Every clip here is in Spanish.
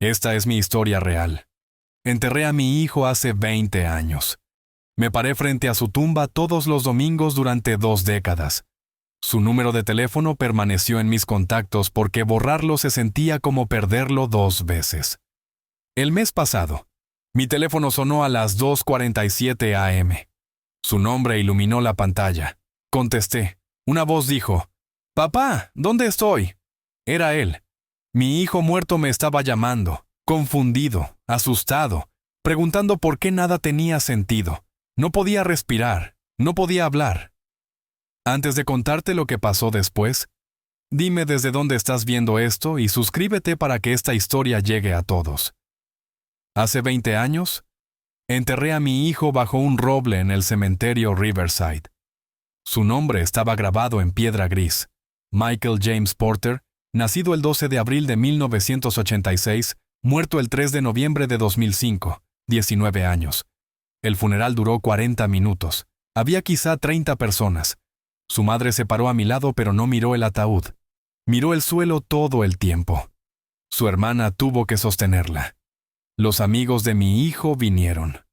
Esta es mi historia real. Enterré a mi hijo hace 20 años. Me paré frente a su tumba todos los domingos durante 2 décadas. Su número de teléfono permaneció en mis contactos porque borrarlo se sentía como perderlo 2 veces. El mes pasado, mi teléfono sonó a las 2:47 a.m. Su nombre iluminó la pantalla. Contesté. Una voz dijo, «Papá, ¿dónde estoy?» Era él. Mi hijo muerto me estaba llamando, confundido, asustado, preguntando por qué nada tenía sentido. No podía respirar, no podía hablar. Antes de contarte lo que pasó después, dime desde dónde estás viendo esto y suscríbete para que esta historia llegue a todos. Hace 20 años, enterré a mi hijo bajo un roble en el cementerio Riverside. Su nombre estaba grabado en piedra gris. Michael James Porter, nacido el 12 de abril de 1986, muerto el 3 de noviembre de 2005, 19 años. El funeral duró 40 minutos. Había quizá 30 personas. Su madre se paró a mi lado pero no miró el ataúd. Miró el suelo todo el tiempo. Su hermana tuvo que sostenerla. Los amigos de mi hijo vinieron.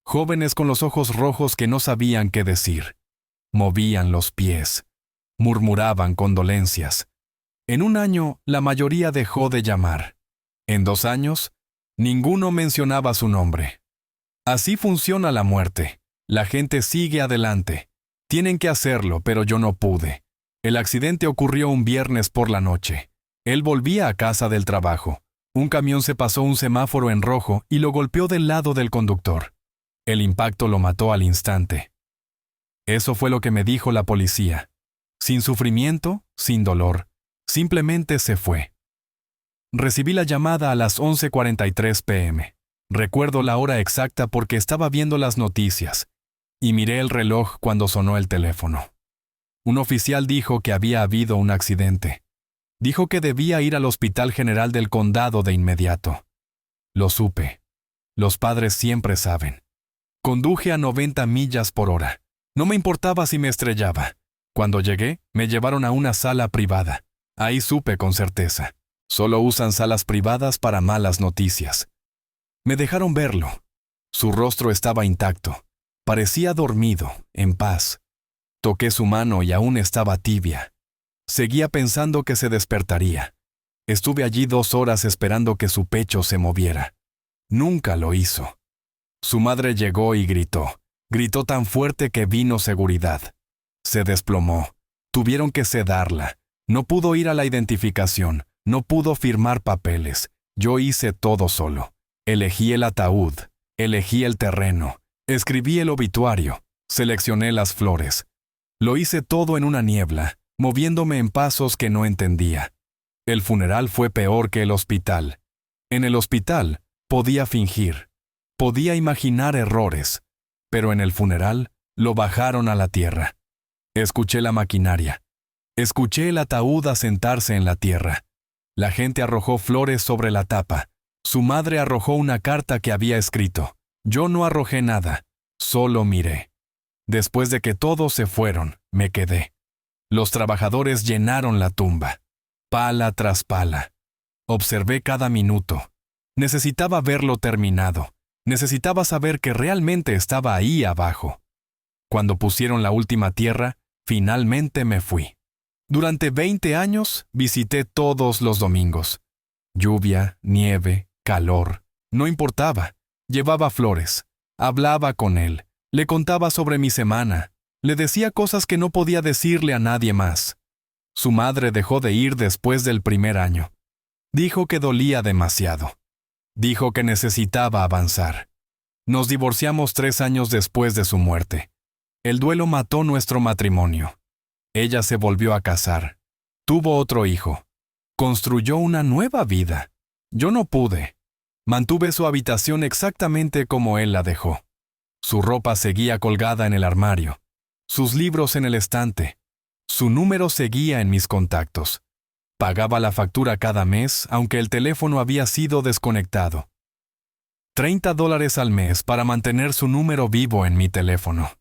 Jóvenes con los ojos rojos que no sabían qué decir. Movían los pies. Murmuraban condolencias. En un año, la mayoría dejó de llamar. En 2 años, ninguno mencionaba su nombre. Así funciona la muerte. La gente sigue adelante. Tienen que hacerlo, pero yo no pude. El accidente ocurrió un viernes por la noche. Él volvía a casa del trabajo. Un camión se pasó un semáforo en rojo y lo golpeó del lado del conductor. El impacto lo mató al instante. Eso fue lo que me dijo la policía. Sin sufrimiento, sin dolor. Simplemente se fue. Recibí la llamada a las 11:43 p.m. Recuerdo la hora exacta porque estaba viendo las noticias. Y miré el reloj cuando sonó el teléfono. Un oficial dijo que había habido un accidente. Dijo que debía ir al Hospital General del Condado de inmediato. Lo supe. Los padres siempre saben. Conduje a 90 millas por hora. No me importaba si me estrellaba. Cuando llegué, me llevaron a una sala privada. Ahí supe con certeza. Solo usan salas privadas para malas noticias. Me dejaron verlo. Su rostro estaba intacto. Parecía dormido, en paz. Toqué su mano y aún estaba tibia. Seguía pensando que se despertaría. Estuve allí 2 horas esperando que su pecho se moviera. Nunca lo hizo. Su madre llegó y gritó. Gritó tan fuerte que vino seguridad. Se desplomó. Tuvieron que sedarla. No pudo ir a la identificación. No pudo firmar papeles. Yo hice todo solo. Elegí el ataúd. Elegí el terreno. Escribí el obituario. Seleccioné las flores. Lo hice todo en una niebla, moviéndome en pasos que no entendía. El funeral fue peor que el hospital. En el hospital podía fingir. Podía imaginar errores. Pero en el funeral lo bajaron a la tierra. Escuché la maquinaria. Escuché el ataúd asentarse en la tierra. La gente arrojó flores sobre la tapa. Su madre arrojó una carta que había escrito. Yo no arrojé nada, solo miré. Después de que todos se fueron, me quedé. Los trabajadores llenaron la tumba, pala tras pala. Observé cada minuto. Necesitaba verlo terminado. Necesitaba saber que realmente estaba ahí abajo. Cuando pusieron la última tierra, finalmente me fui. Durante 20 años visité todos los domingos. Lluvia, nieve, calor, no importaba. Llevaba flores, hablaba con él, le contaba sobre mi semana, le decía cosas que no podía decirle a nadie más. Su madre dejó de ir después del primer año. Dijo que dolía demasiado. Dijo que necesitaba avanzar. Nos divorciamos 3 años después de su muerte. El duelo mató nuestro matrimonio. Ella se volvió a casar. Tuvo otro hijo. Construyó una nueva vida. Yo no pude. Mantuve su habitación exactamente como él la dejó. Su ropa seguía colgada en el armario, sus libros en el estante. Su número seguía en mis contactos. Pagaba la factura cada mes, aunque el teléfono había sido desconectado. $30 al mes para mantener su número vivo en mi teléfono.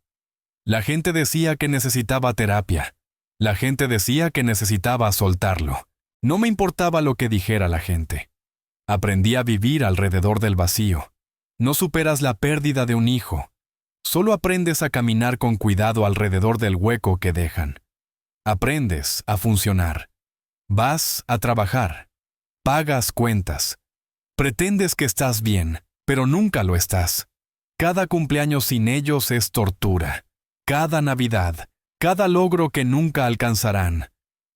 La gente decía que necesitaba terapia. La gente decía que necesitaba soltarlo. No me importaba lo que dijera la gente. Aprendí a vivir alrededor del vacío. No superas la pérdida de un hijo. Solo aprendes a caminar con cuidado alrededor del hueco que dejan. Aprendes a funcionar. Vas a trabajar. Pagas cuentas. Pretendes que estás bien, pero nunca lo estás. Cada cumpleaños sin ellos es tortura. Cada Navidad, cada logro que nunca alcanzarán.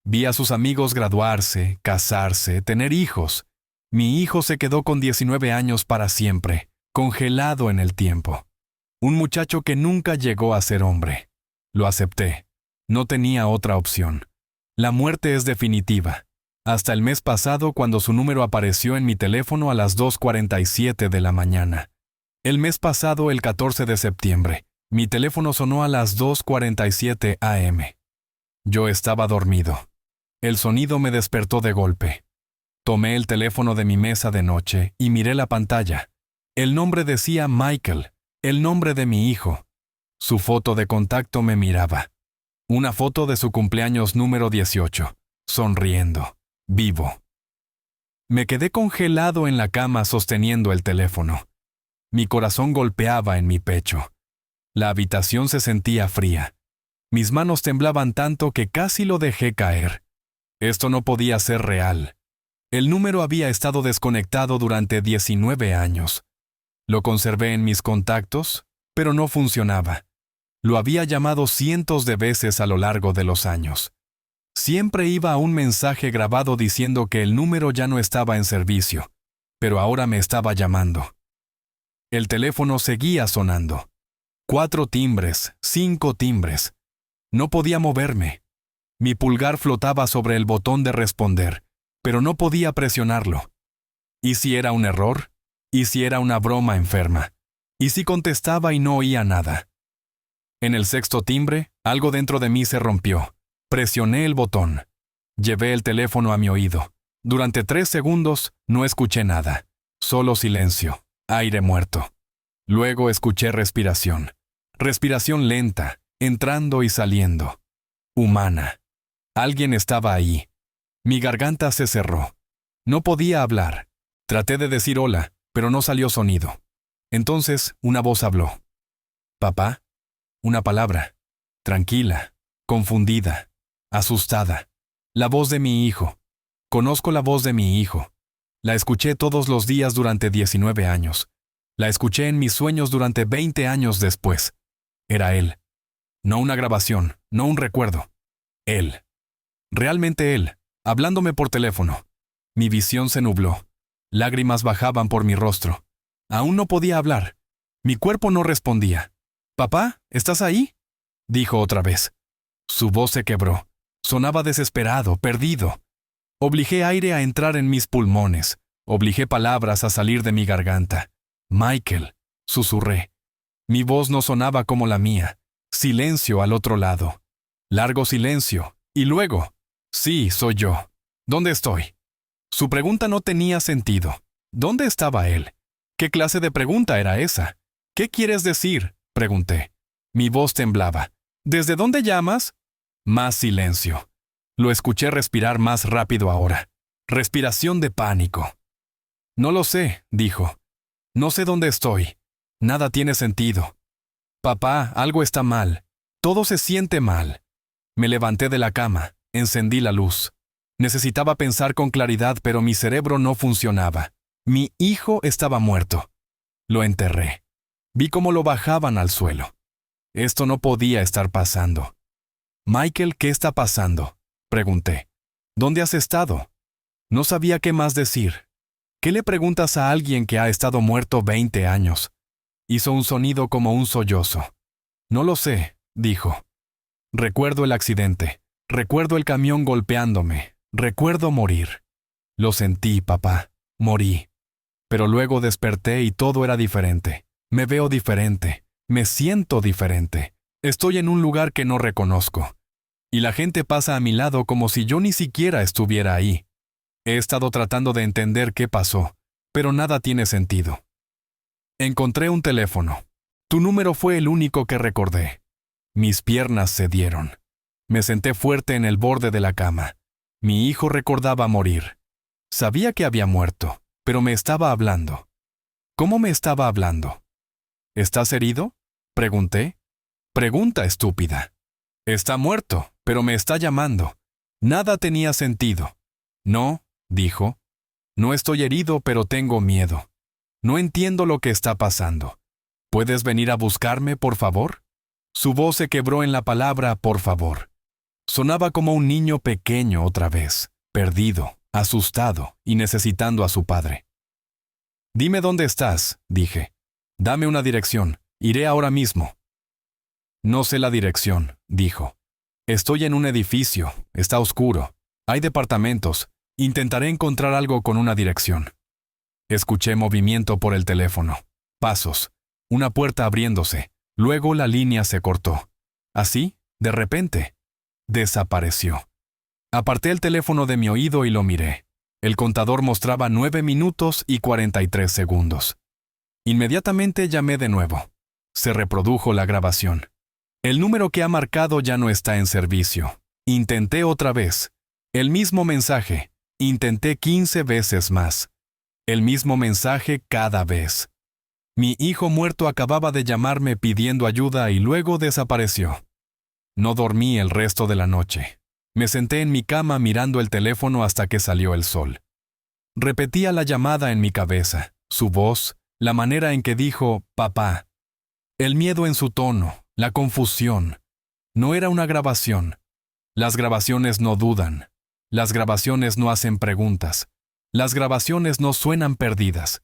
Vi a sus amigos graduarse, casarse, tener hijos. Mi hijo se quedó con 19 años para siempre, congelado en el tiempo. Un muchacho que nunca llegó a ser hombre. Lo acepté. No tenía otra opción. La muerte es definitiva. Hasta el mes pasado, cuando su número apareció en mi teléfono a las 2:47 de la mañana. El mes pasado, el 14 de septiembre, mi teléfono sonó a las 2:47 a.m. Yo estaba dormido. El sonido me despertó de golpe. Tomé el teléfono de mi mesa de noche y miré la pantalla. El nombre decía Michael, el nombre de mi hijo. Su foto de contacto me miraba. Una foto de su cumpleaños número 18, sonriendo, vivo. Me quedé congelado en la cama sosteniendo el teléfono. Mi corazón golpeaba en mi pecho. La habitación se sentía fría. Mis manos temblaban tanto que casi lo dejé caer. Esto no podía ser real. El número había estado desconectado durante 19 años. Lo conservé en mis contactos, pero no funcionaba. Lo había llamado cientos de veces a lo largo de los años. Siempre iba a un mensaje grabado diciendo que el número ya no estaba en servicio, pero ahora me estaba llamando. El teléfono seguía sonando. 4 timbres, 5 timbres. No podía moverme. Mi pulgar flotaba sobre el botón de responder, pero no podía presionarlo. ¿Y si era un error? ¿Y si era una broma enferma? ¿Y si contestaba y no oía nada? En el 6º timbre, algo dentro de mí se rompió. Presioné el botón. Llevé el teléfono a mi oído. Durante 3 segundos no escuché nada. Solo silencio, aire muerto. Luego escuché respiración. Respiración lenta, entrando y saliendo. Humana. Alguien estaba ahí. Mi garganta se cerró. No podía hablar. Traté de decir hola, pero no salió sonido. Entonces, una voz habló. ¿Papá? Una palabra. Tranquila, confundida, asustada. La voz de mi hijo. Conozco la voz de mi hijo. La escuché todos los días durante 19 años. La escuché en mis sueños durante 20 años después. Era él. No una grabación, no un recuerdo. Él. Realmente él, hablándome por teléfono. Mi visión se nubló. Lágrimas bajaban por mi rostro. Aún no podía hablar. Mi cuerpo no respondía. «¿Papá, estás ahí?», dijo otra vez. Su voz se quebró. Sonaba desesperado, perdido. Obligé aire a entrar en mis pulmones. Obligé palabras a salir de mi garganta. «Michael», susurré. Mi voz no sonaba como la mía. Silencio al otro lado. Largo silencio. Y luego, «Sí, soy yo. ¿Dónde estoy?». Su pregunta no tenía sentido. ¿Dónde estaba él? ¿Qué clase de pregunta era esa? «¿Qué quieres decir?», pregunté. Mi voz temblaba. «¿Desde dónde llamas?». Más silencio. Lo escuché respirar más rápido ahora. Respiración de pánico. «No lo sé», dijo. «No sé dónde estoy. Nada tiene sentido. Papá, algo está mal. Todo se siente mal». Me levanté de la cama, encendí la luz. Necesitaba pensar con claridad, pero mi cerebro no funcionaba. Mi hijo estaba muerto. Lo enterré. Vi cómo lo bajaban al suelo. Esto no podía estar pasando. «Michael, ¿qué está pasando?», pregunté. «¿Dónde has estado?». No sabía qué más decir. ¿Qué le preguntas a alguien que ha estado muerto 20 años? Hizo un sonido como un sollozo. «No lo sé», dijo. «Recuerdo el accidente. Recuerdo el camión golpeándome. Recuerdo morir». «Lo sentí, papá. Morí. Pero luego desperté y todo era diferente. Me veo diferente. Me siento diferente. Estoy en un lugar que no reconozco. Y la gente pasa a mi lado como si yo ni siquiera estuviera ahí. He estado tratando de entender qué pasó, pero nada tiene sentido». Encontré un teléfono. Tu número fue el único que recordé. Mis piernas cedieron. Me senté fuerte en el borde de la cama. Mi hijo recordaba morir. Sabía que había muerto. pero me estaba hablando. ¿Cómo me estaba hablando? ¿Estás herido? Pregunté. Pregunta estúpida. Está muerto, pero me está llamando. Nada tenía sentido. No, dijo. No estoy herido, pero tengo miedo. No entiendo lo que está pasando. ¿Puedes venir a buscarme, por favor? Su voz se quebró en la palabra por favor. Sonaba como un niño pequeño otra vez, perdido, asustado y necesitando a su padre. Dime dónde estás, dije. Dame una dirección. Iré ahora mismo. No sé la dirección, dijo. Estoy en un edificio. Está oscuro. Hay departamentos. Intentaré encontrar algo con una dirección. Escuché movimiento por el teléfono. Pasos. Una puerta abriéndose. Luego la línea se cortó. Así, de repente, desapareció. Aparté el teléfono de mi oído y lo miré. El contador mostraba 9 minutos y 43 segundos. Inmediatamente llamé de nuevo. Se reprodujo la grabación. El número que ha marcado ya no está en servicio. Intenté otra vez. El mismo mensaje. Intenté 15 veces más. El mismo mensaje cada vez. Mi hijo muerto acababa de llamarme pidiendo ayuda y luego desapareció. No dormí el resto de la noche. Me senté en mi cama mirando el teléfono hasta que salió el sol. Repetía la llamada en mi cabeza, su voz, la manera en que dijo «papá». El miedo en su tono, la confusión. No era una grabación. Las grabaciones no dudan. Las grabaciones no hacen preguntas. Las grabaciones no suenan perdidas.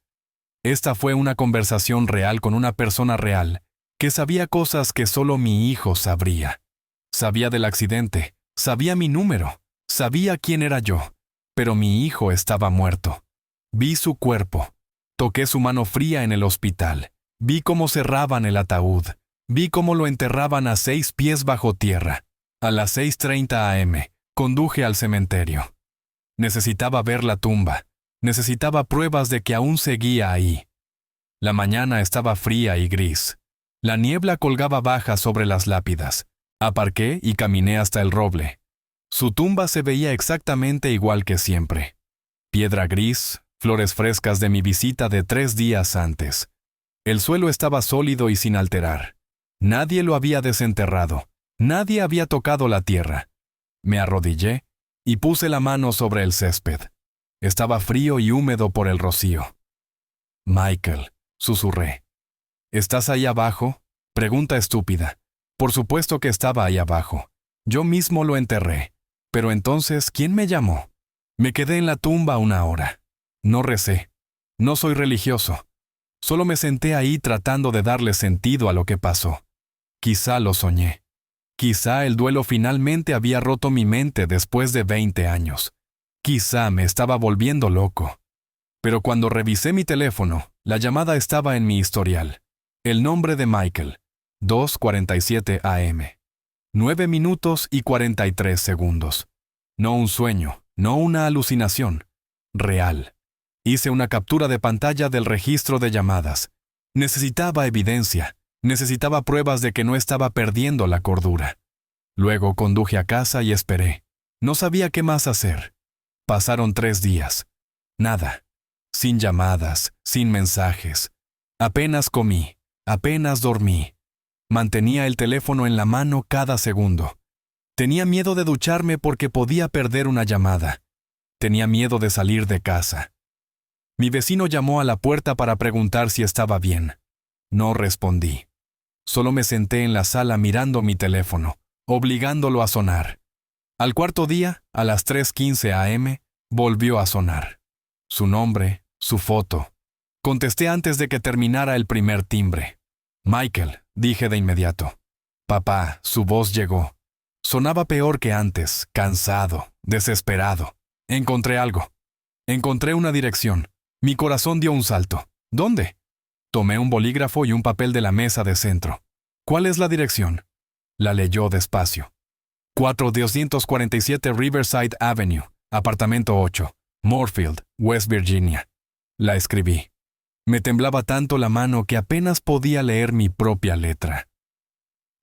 Esta fue una conversación real con una persona real, que sabía cosas que solo mi hijo sabría. Sabía del accidente, sabía mi número, sabía quién era yo, pero mi hijo estaba muerto. Vi su cuerpo, toqué su mano fría en el hospital, vi cómo cerraban el ataúd, vi cómo lo enterraban a 6 pies bajo tierra. A las 6:30 a.m., conduje al cementerio. Necesitaba ver la tumba. Necesitaba pruebas de que aún seguía ahí. La mañana estaba fría y gris. La niebla colgaba baja sobre las lápidas. Aparqué y caminé hasta el roble. Su tumba se veía exactamente igual que siempre. Piedra gris, flores frescas de mi visita de 3 días antes. El suelo estaba sólido y sin alterar. Nadie lo había desenterrado. Nadie había tocado la tierra. Me arrodillé y puse la mano sobre el césped. Estaba frío y húmedo por el rocío. Michael, susurré. ¿Estás ahí abajo? Pregunta estúpida. Por supuesto que estaba ahí abajo. Yo mismo lo enterré. Pero entonces, ¿quién me llamó? Me quedé en la tumba 1 hora. No recé. No soy religioso. Solo me senté ahí tratando de darle sentido a lo que pasó. Quizá lo soñé. Quizá el duelo finalmente había roto mi mente después de 20 años. Quizá me estaba volviendo loco. Pero cuando revisé mi teléfono, la llamada estaba en mi historial. El nombre de Michael. 2:47 a.m. 9 minutos y 43 segundos. No un sueño, no una alucinación. Real. Hice una captura de pantalla del registro de llamadas. Necesitaba evidencia. Necesitaba pruebas de que no estaba perdiendo la cordura. Luego conduje a casa y esperé. No sabía qué más hacer. Pasaron 3 días. Nada. Sin llamadas, sin mensajes. Apenas comí, apenas dormí. Mantenía el teléfono en la mano cada segundo. Tenía miedo de ducharme porque podía perder una llamada. Tenía miedo de salir de casa. Mi vecino llamó a la puerta para preguntar si estaba bien. No respondí. Solo me senté en la sala mirando mi teléfono, obligándolo a sonar. Al 4.º día, a las 3:15 a.m., volvió a sonar. Su nombre, su foto. Contesté antes de que terminara el primer timbre. Michael, dije de inmediato. Papá, su voz llegó. Sonaba peor que antes, cansado, desesperado. Encontré algo. Encontré una dirección. Mi corazón dio un salto. ¿Dónde? Tomé un bolígrafo y un papel de la mesa de centro. ¿Cuál es la dirección? La leyó despacio. 4247 Riverside Avenue, apartamento 8, Moorfield, West Virginia. La escribí. Me temblaba tanto la mano que apenas podía leer mi propia letra.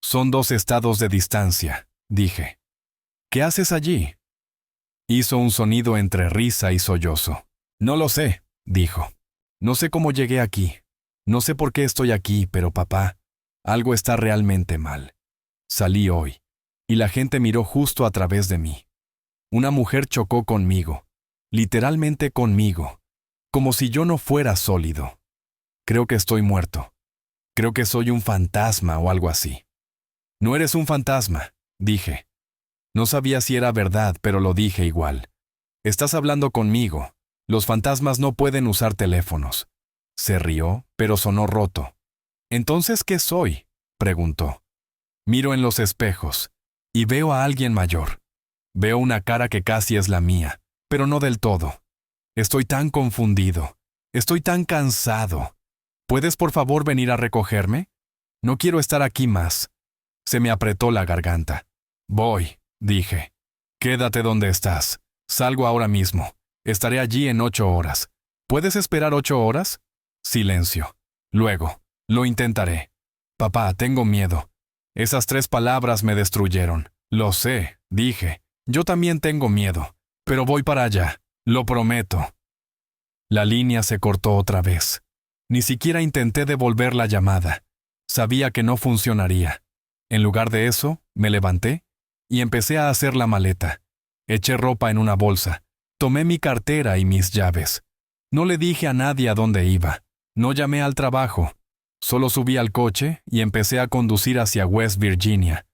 Son 2 estados de distancia, dije. ¿Qué haces allí? Hizo un sonido entre risa y sollozo. No lo sé, dijo. No sé cómo llegué aquí. No sé por qué estoy aquí, pero papá, algo está realmente mal. Salí hoy, y la gente miró justo a través de mí. Una mujer chocó conmigo, literalmente conmigo, como si yo no fuera sólido. Creo que estoy muerto. Creo que soy un fantasma o algo así. No eres un fantasma, dije. No sabía si era verdad, pero lo dije igual. Estás hablando conmigo. Los fantasmas no pueden usar teléfonos. Se rió, pero sonó roto. ¿Entonces qué soy?, preguntó. Miro en los espejos y veo a alguien mayor. Veo una cara que casi es la mía, pero no del todo. Estoy tan confundido. Estoy tan cansado. ¿Puedes por favor venir a recogerme? No quiero estar aquí más. Se me apretó la garganta. Voy, dije. Quédate donde estás. Salgo ahora mismo. Estaré allí en 8 horas. ¿Puedes esperar 8 horas? Silencio. Luego, lo intentaré. Papá, tengo miedo. Esas 3 palabras me destruyeron. Lo sé, dije. Yo también tengo miedo. Pero voy para allá. Lo prometo. La línea se cortó otra vez. Ni siquiera intenté devolver la llamada. Sabía que no funcionaría. En lugar de eso, me levanté y empecé a hacer la maleta. Eché ropa en una bolsa. Tomé mi cartera y mis llaves. No le dije a nadie a dónde iba. No llamé al trabajo. Solo subí al coche y empecé a conducir hacia West Virginia.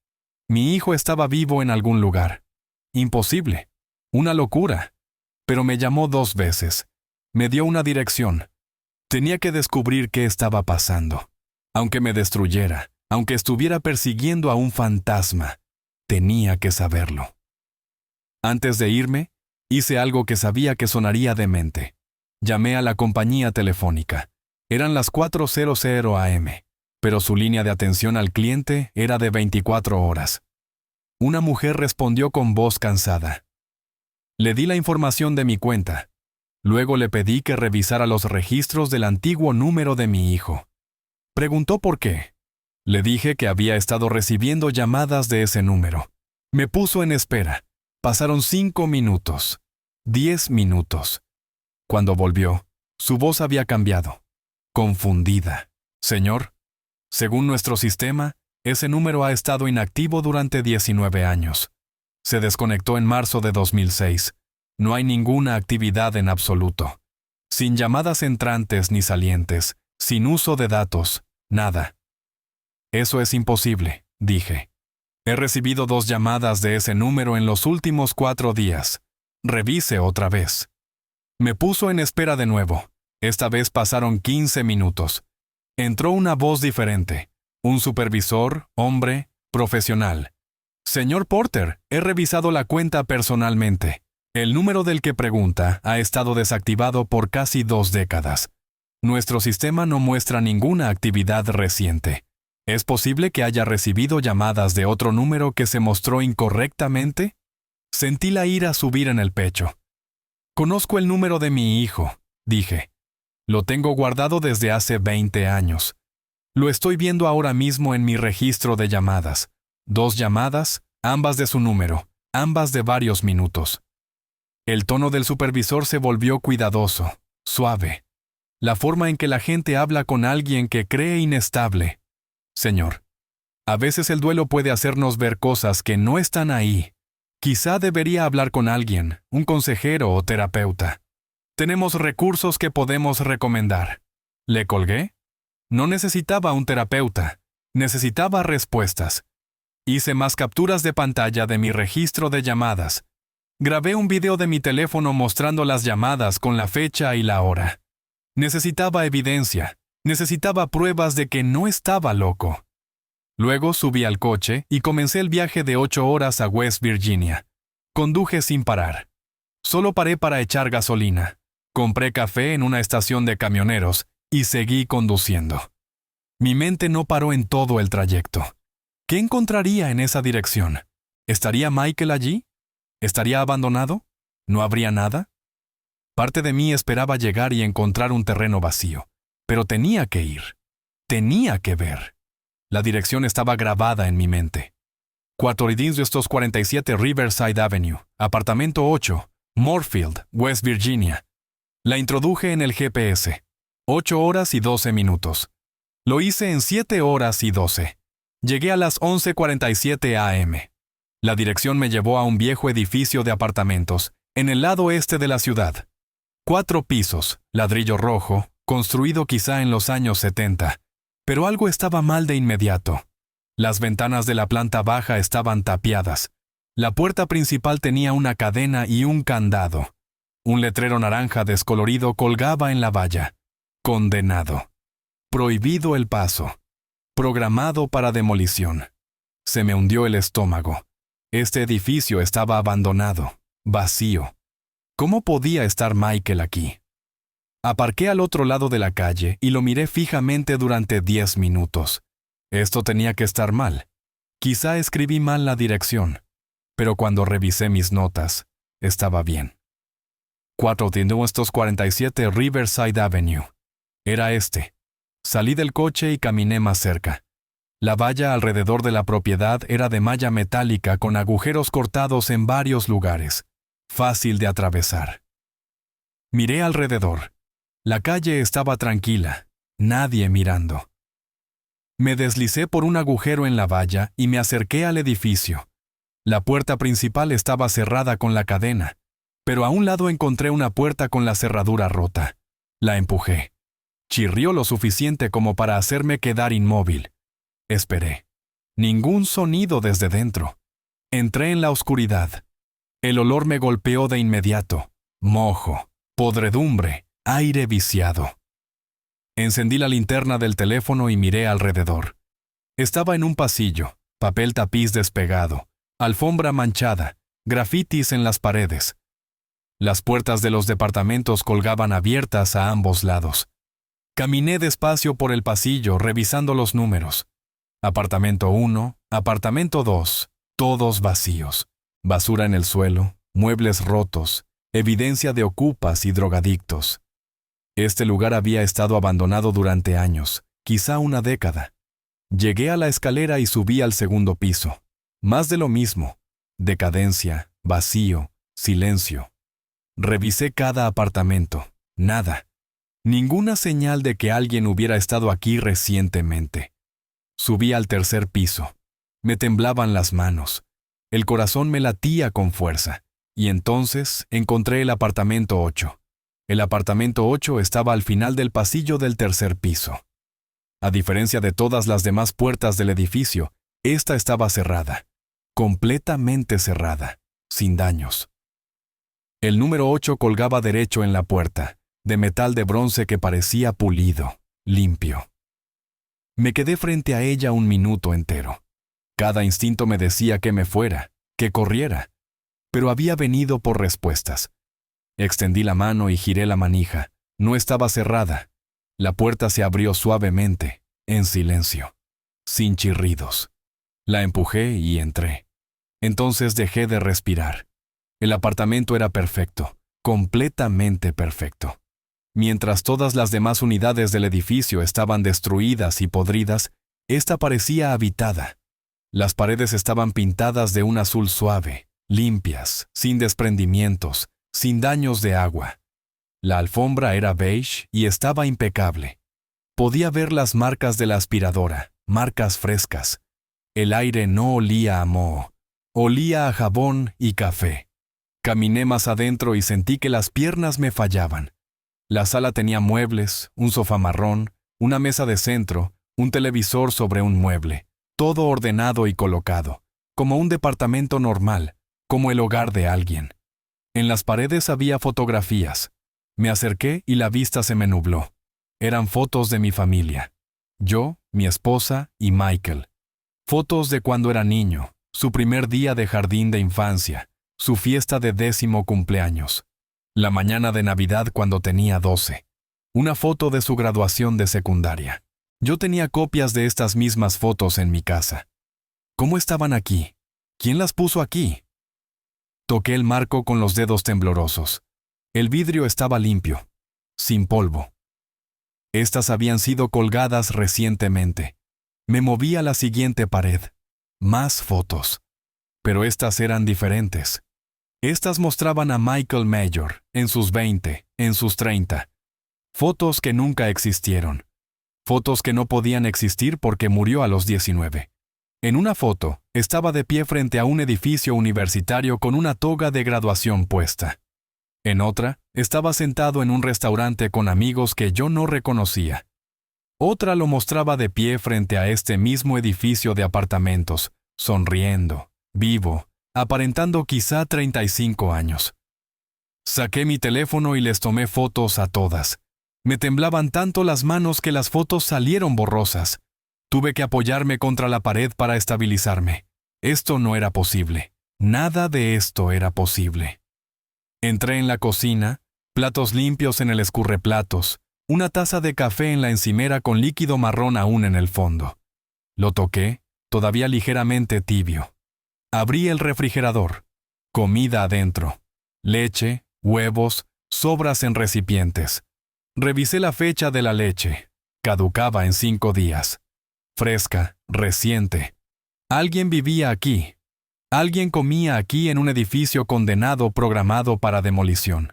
Mi hijo estaba vivo en algún lugar. Imposible. Una locura. Pero me llamó 2 veces. Me dio una dirección. Tenía que descubrir qué estaba pasando. Aunque me destruyera, aunque estuviera persiguiendo a un fantasma, tenía que saberlo. Antes de irme, hice algo que sabía que sonaría demente. Llamé a la compañía telefónica. Eran las 4:00 a.m., pero su línea de atención al cliente era de 24 horas. Una mujer respondió con voz cansada. Le di la información de mi cuenta. Luego le pedí que revisara los registros del antiguo número de mi hijo. Preguntó por qué. Le dije que había estado recibiendo llamadas de ese número. Me puso en espera. Pasaron 5 minutos. 10 minutos. Cuando volvió, su voz había cambiado. Confundida. Señor, según nuestro sistema, ese número ha estado inactivo durante 19 años. Se desconectó en marzo de 2006. No hay ninguna actividad en absoluto. Sin llamadas entrantes ni salientes, sin uso de datos, nada. Eso es imposible, dije. He recibido 2 llamadas de ese número en los últimos 4 días. Revise otra vez. Me puso en espera de nuevo. Esta vez pasaron 15 minutos. Entró una voz diferente. Un supervisor, hombre, profesional. Señor Porter, he revisado la cuenta personalmente. El número del que pregunta ha estado desactivado por casi 2 décadas. Nuestro sistema no muestra ninguna actividad reciente. ¿Es posible que haya recibido llamadas de otro número que se mostró incorrectamente? Sentí la ira subir en el pecho. Conozco el número de mi hijo, dije. Lo tengo guardado desde hace 20 años. Lo estoy viendo ahora mismo en mi registro de llamadas. 2 llamadas, ambas de su número, ambas de varios minutos. El tono del supervisor se volvió cuidadoso, suave. La forma en que la gente habla con alguien que cree inestable. Señor, a veces el duelo puede hacernos ver cosas que no están ahí. Quizá debería hablar con alguien, un consejero o terapeuta. Tenemos recursos que podemos recomendar. ¿Le colgué? No necesitaba un terapeuta. Necesitaba respuestas. Hice más capturas de pantalla de mi registro de llamadas. Grabé un video de mi teléfono mostrando las llamadas con la fecha y la hora. Necesitaba evidencia. Necesitaba pruebas de que no estaba loco. Luego subí al coche y comencé el viaje de 8 horas a West Virginia. Conduje sin parar. Solo paré para echar gasolina. Compré café en una estación de camioneros y seguí conduciendo. Mi mente no paró en todo el trayecto. ¿Qué encontraría en esa dirección? ¿Estaría Michael allí? ¿Estaría abandonado? ¿No habría nada? Parte de mí esperaba llegar y encontrar un terreno vacío, pero tenía que ir. Tenía que ver. La dirección estaba grabada en mi mente. 447 Riverside Avenue, apartamento 8, Moorfield, West Virginia. La introduje en el GPS. 8 horas y 12 minutos. Lo hice en 7 horas y 12. Llegué a las 11:47 a.m. La dirección me llevó a un viejo edificio de apartamentos, en el lado este de la ciudad. 4 pisos, ladrillo rojo, construido quizá en los años 70. Pero algo estaba mal de inmediato. Las ventanas de la planta baja estaban tapiadas. La puerta principal tenía una cadena y un candado. Un letrero naranja descolorido colgaba en la valla. Condenado. Prohibido el paso. Programado para demolición. Se me hundió el estómago. Este edificio estaba abandonado, vacío. ¿Cómo podía estar Michael aquí? Aparqué al otro lado de la calle y lo miré fijamente durante 10 minutos. Esto tenía que estar mal. Quizá escribí mal la dirección, pero cuando revisé mis notas, estaba bien. 447 Riverside Avenue. Era este. Salí del coche y caminé más cerca. La valla alrededor de la propiedad era de malla metálica con agujeros cortados en varios lugares. Fácil de atravesar. Miré alrededor. La calle estaba tranquila, nadie mirando. Me deslicé por un agujero en la valla y me acerqué al edificio. La puerta principal estaba cerrada con la cadena, pero a un lado encontré una puerta con la cerradura rota. La empujé. Chirrió lo suficiente como para hacerme quedar inmóvil. Esperé. Ningún sonido desde dentro. Entré en la oscuridad. El olor me golpeó de inmediato. Mojo, podredumbre, aire viciado. Encendí la linterna del teléfono y miré alrededor. Estaba en un pasillo, papel tapiz despegado, alfombra manchada, grafitis en las paredes. Las puertas de los departamentos colgaban abiertas a ambos lados. Caminé despacio por el pasillo revisando los números. Apartamento 1, apartamento 2, todos vacíos. Basura en el suelo, muebles rotos, evidencia de ocupas y drogadictos. Este lugar había estado abandonado durante años, quizá una década. Llegué a la escalera y subí al segundo piso. Más de lo mismo. Decadencia, vacío, silencio. Revisé cada apartamento. Nada. Ninguna señal de que alguien hubiera estado aquí recientemente. Subí al tercer piso. Me temblaban las manos. El corazón me latía con fuerza. Y entonces encontré el apartamento 8. El apartamento 8 estaba al final del pasillo del tercer piso. A diferencia de todas las demás puertas del edificio, esta estaba cerrada. Completamente cerrada, sin daños. El número 8 colgaba derecho en la puerta, de metal de bronce que parecía pulido, limpio. Me quedé frente a ella un minuto entero. Cada instinto me decía que me fuera, que corriera, pero había venido por respuestas. Extendí la mano y giré la manija. No estaba cerrada. La puerta se abrió suavemente, en silencio, sin chirridos. La empujé y entré. Entonces dejé de respirar. El apartamento era perfecto, completamente perfecto. Mientras todas las demás unidades del edificio estaban destruidas y podridas, esta parecía habitada. Las paredes estaban pintadas de un azul suave, limpias, sin desprendimientos, sin daños de agua. La alfombra era beige y estaba impecable. Podía ver las marcas de la aspiradora, marcas frescas. El aire no olía a moho, olía a jabón y café. Caminé más adentro y sentí que las piernas me fallaban. La sala tenía muebles, un sofá marrón, una mesa de centro, un televisor sobre un mueble, todo ordenado y colocado, como un departamento normal, como el hogar de alguien. En las paredes había fotografías. Me acerqué y la vista se me nubló. Eran fotos de mi familia. Yo, mi esposa y Michael. Fotos de cuando era niño, su primer día de jardín de infancia, su fiesta de 10º cumpleaños. La mañana de Navidad cuando tenía 12. Una foto de su graduación de secundaria. Yo tenía copias de estas mismas fotos en mi casa. ¿Cómo estaban aquí? ¿Quién las puso aquí? Toqué el marco con los dedos temblorosos. El vidrio estaba limpio, sin polvo. Estas habían sido colgadas recientemente. Me moví a la siguiente pared. Más fotos. Pero estas eran diferentes. Estas mostraban a Michael mayor, en sus 20, en sus 30. Fotos que nunca existieron. Fotos que no podían existir porque murió a los 19. En una foto, estaba de pie frente a un edificio universitario con una toga de graduación puesta. En otra, estaba sentado en un restaurante con amigos que yo no reconocía. Otra lo mostraba de pie frente a este mismo edificio de apartamentos, sonriendo, vivo, aparentando quizá 35 años. Saqué mi teléfono y les tomé fotos a todas. Me temblaban tanto las manos que las fotos salieron borrosas. Tuve que apoyarme contra la pared para estabilizarme. Esto no era posible. Nada de esto era posible. Entré en la cocina, platos limpios en el escurreplatos, una taza de café en la encimera con líquido marrón aún en el fondo. Lo toqué, todavía ligeramente tibio. Abrí el refrigerador. Comida adentro. Leche, huevos, sobras en recipientes. Revisé la fecha de la leche. Caducaba en 5 días. Fresca, reciente. Alguien vivía aquí. Alguien comía aquí en un edificio condenado programado para demolición.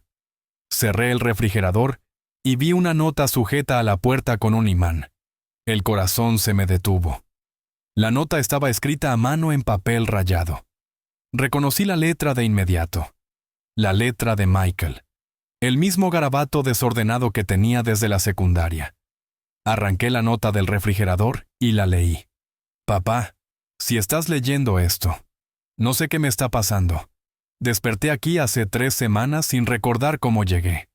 Cerré el refrigerador y vi una nota sujeta a la puerta con un imán. El corazón se me detuvo. La nota estaba escrita a mano en papel rayado. Reconocí la letra de inmediato. La letra de Michael. El mismo garabato desordenado que tenía desde la secundaria. Arranqué la nota del refrigerador y la leí. Papá, si estás leyendo esto, no sé qué me está pasando. Desperté aquí hace 3 semanas sin recordar cómo llegué.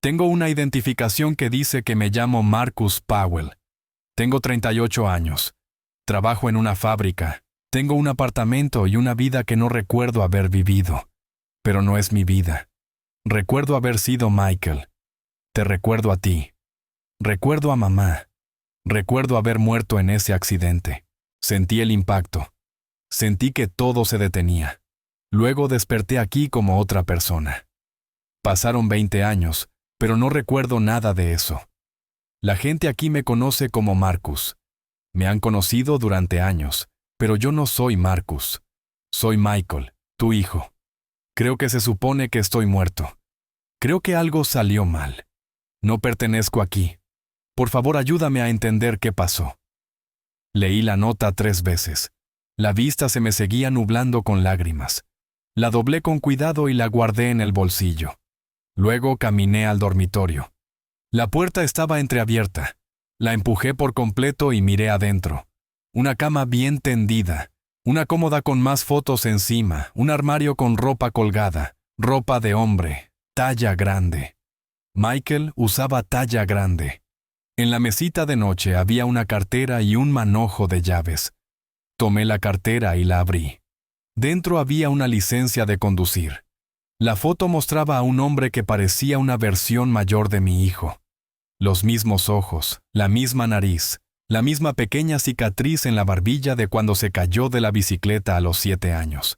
Tengo una identificación que dice que me llamo Marcus Powell. Tengo 38 años. Trabajo en una fábrica. Tengo un apartamento y una vida que no recuerdo haber vivido. Pero no es mi vida. Recuerdo haber sido Michael. Te recuerdo a ti. Recuerdo a mamá. Recuerdo haber muerto en ese accidente. Sentí el impacto. Sentí que todo se detenía. Luego desperté aquí como otra persona. Pasaron 20 años, pero no recuerdo nada de eso. La gente aquí me conoce como Marcus. Me han conocido durante años, pero yo no soy Marcus. Soy Michael, tu hijo. Creo que se supone que estoy muerto. Creo que algo salió mal. No pertenezco aquí. Por favor, ayúdame a entender qué pasó. Leí la nota 3 veces. La vista se me seguía nublando con lágrimas. La doblé con cuidado y la guardé en el bolsillo. Luego caminé al dormitorio. La puerta estaba entreabierta. La empujé por completo y miré adentro. Una cama bien tendida, una cómoda con más fotos encima, un armario con ropa colgada, ropa de hombre, talla grande. Michael usaba talla grande. En la mesita de noche había una cartera y un manojo de llaves. Tomé la cartera y la abrí. Dentro había una licencia de conducir. La foto mostraba a un hombre que parecía una versión mayor de mi hijo. Los mismos ojos, la misma nariz, la misma pequeña cicatriz en la barbilla de cuando se cayó de la bicicleta a los 7 años.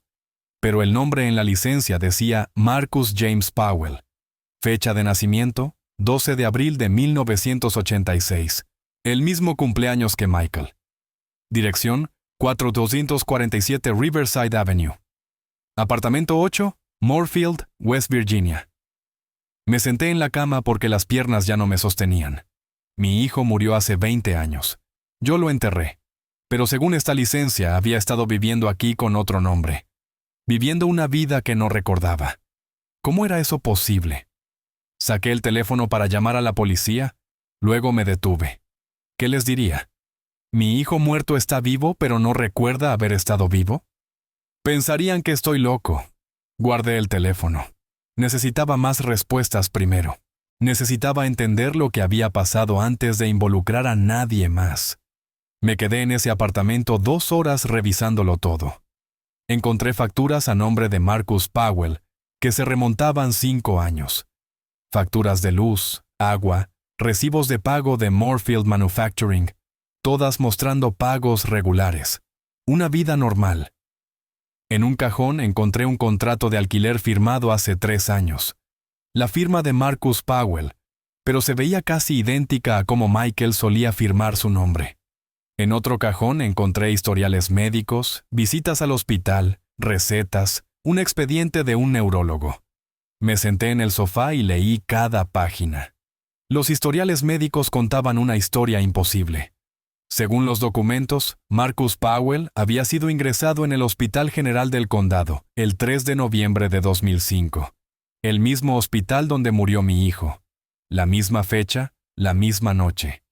Pero el nombre en la licencia decía Marcus James Powell. Fecha de nacimiento, 12 de abril de 1986. El mismo cumpleaños que Michael. Dirección, 4247 Riverside Avenue. Apartamento 8, Moorfield, West Virginia. Me senté en la cama porque las piernas ya no me sostenían. Mi hijo murió hace 20 años. Yo lo enterré. Pero según esta licencia, había estado viviendo aquí con otro nombre. Viviendo una vida que no recordaba. ¿Cómo era eso posible? Saqué el teléfono para llamar a la policía. Luego me detuve. ¿Qué les diría? ¿Mi hijo muerto está vivo, pero no recuerda haber estado vivo? Pensarían que estoy loco. Guardé el teléfono. Necesitaba más respuestas primero. Necesitaba entender lo que había pasado antes de involucrar a nadie más. Me quedé en ese apartamento 2 horas revisándolo todo. Encontré facturas a nombre de Marcus Powell, que se remontaban 5 años. Facturas de luz, agua, recibos de pago de Moorfield Manufacturing, todas mostrando pagos regulares. Una vida normal. En un cajón encontré un contrato de alquiler firmado hace 3 años. La firma de Marcus Powell, pero se veía casi idéntica a como Michael solía firmar su nombre. En otro cajón encontré historiales médicos, visitas al hospital, recetas, un expediente de un neurólogo. Me senté en el sofá y leí cada página. Los historiales médicos contaban una historia imposible. Según los documentos, Marcus Powell había sido ingresado en el Hospital General del Condado el 3 de noviembre de 2005, el mismo hospital donde murió mi hijo. La misma fecha, la misma noche.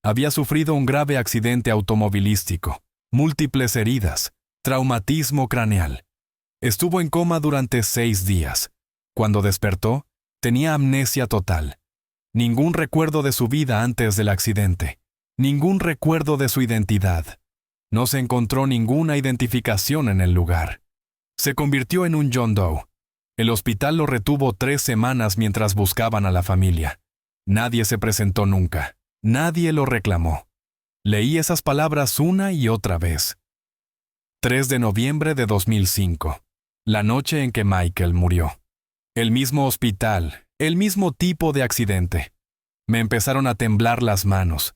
Había sufrido un grave accidente automovilístico, múltiples heridas, traumatismo craneal. Estuvo en coma durante 6 días. Cuando despertó, tenía amnesia total. Ningún recuerdo de su vida antes del accidente. Ningún recuerdo de su identidad. No se encontró ninguna identificación en el lugar. Se convirtió en un John Doe. El hospital lo retuvo 3 semanas mientras buscaban a la familia. Nadie se presentó nunca. Nadie lo reclamó. Leí esas palabras una y otra vez. 3 de noviembre de 2005. La noche en que Michael murió. El mismo hospital, el mismo tipo de accidente. Me empezaron a temblar las manos.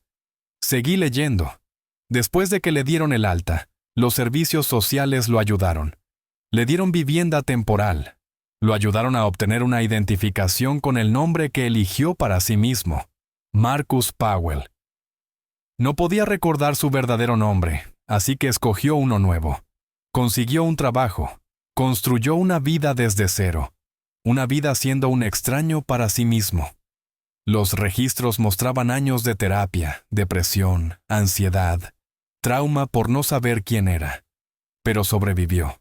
Seguí leyendo. Después de que le dieron el alta, los servicios sociales lo ayudaron. Le dieron vivienda temporal. Lo ayudaron a obtener una identificación con el nombre que eligió para sí mismo, Marcus Powell. No podía recordar su verdadero nombre, así que escogió uno nuevo. Consiguió un trabajo. Construyó una vida desde cero. Una vida siendo un extraño para sí mismo. Los registros mostraban años de terapia, depresión, ansiedad, trauma por no saber quién era. Pero sobrevivió.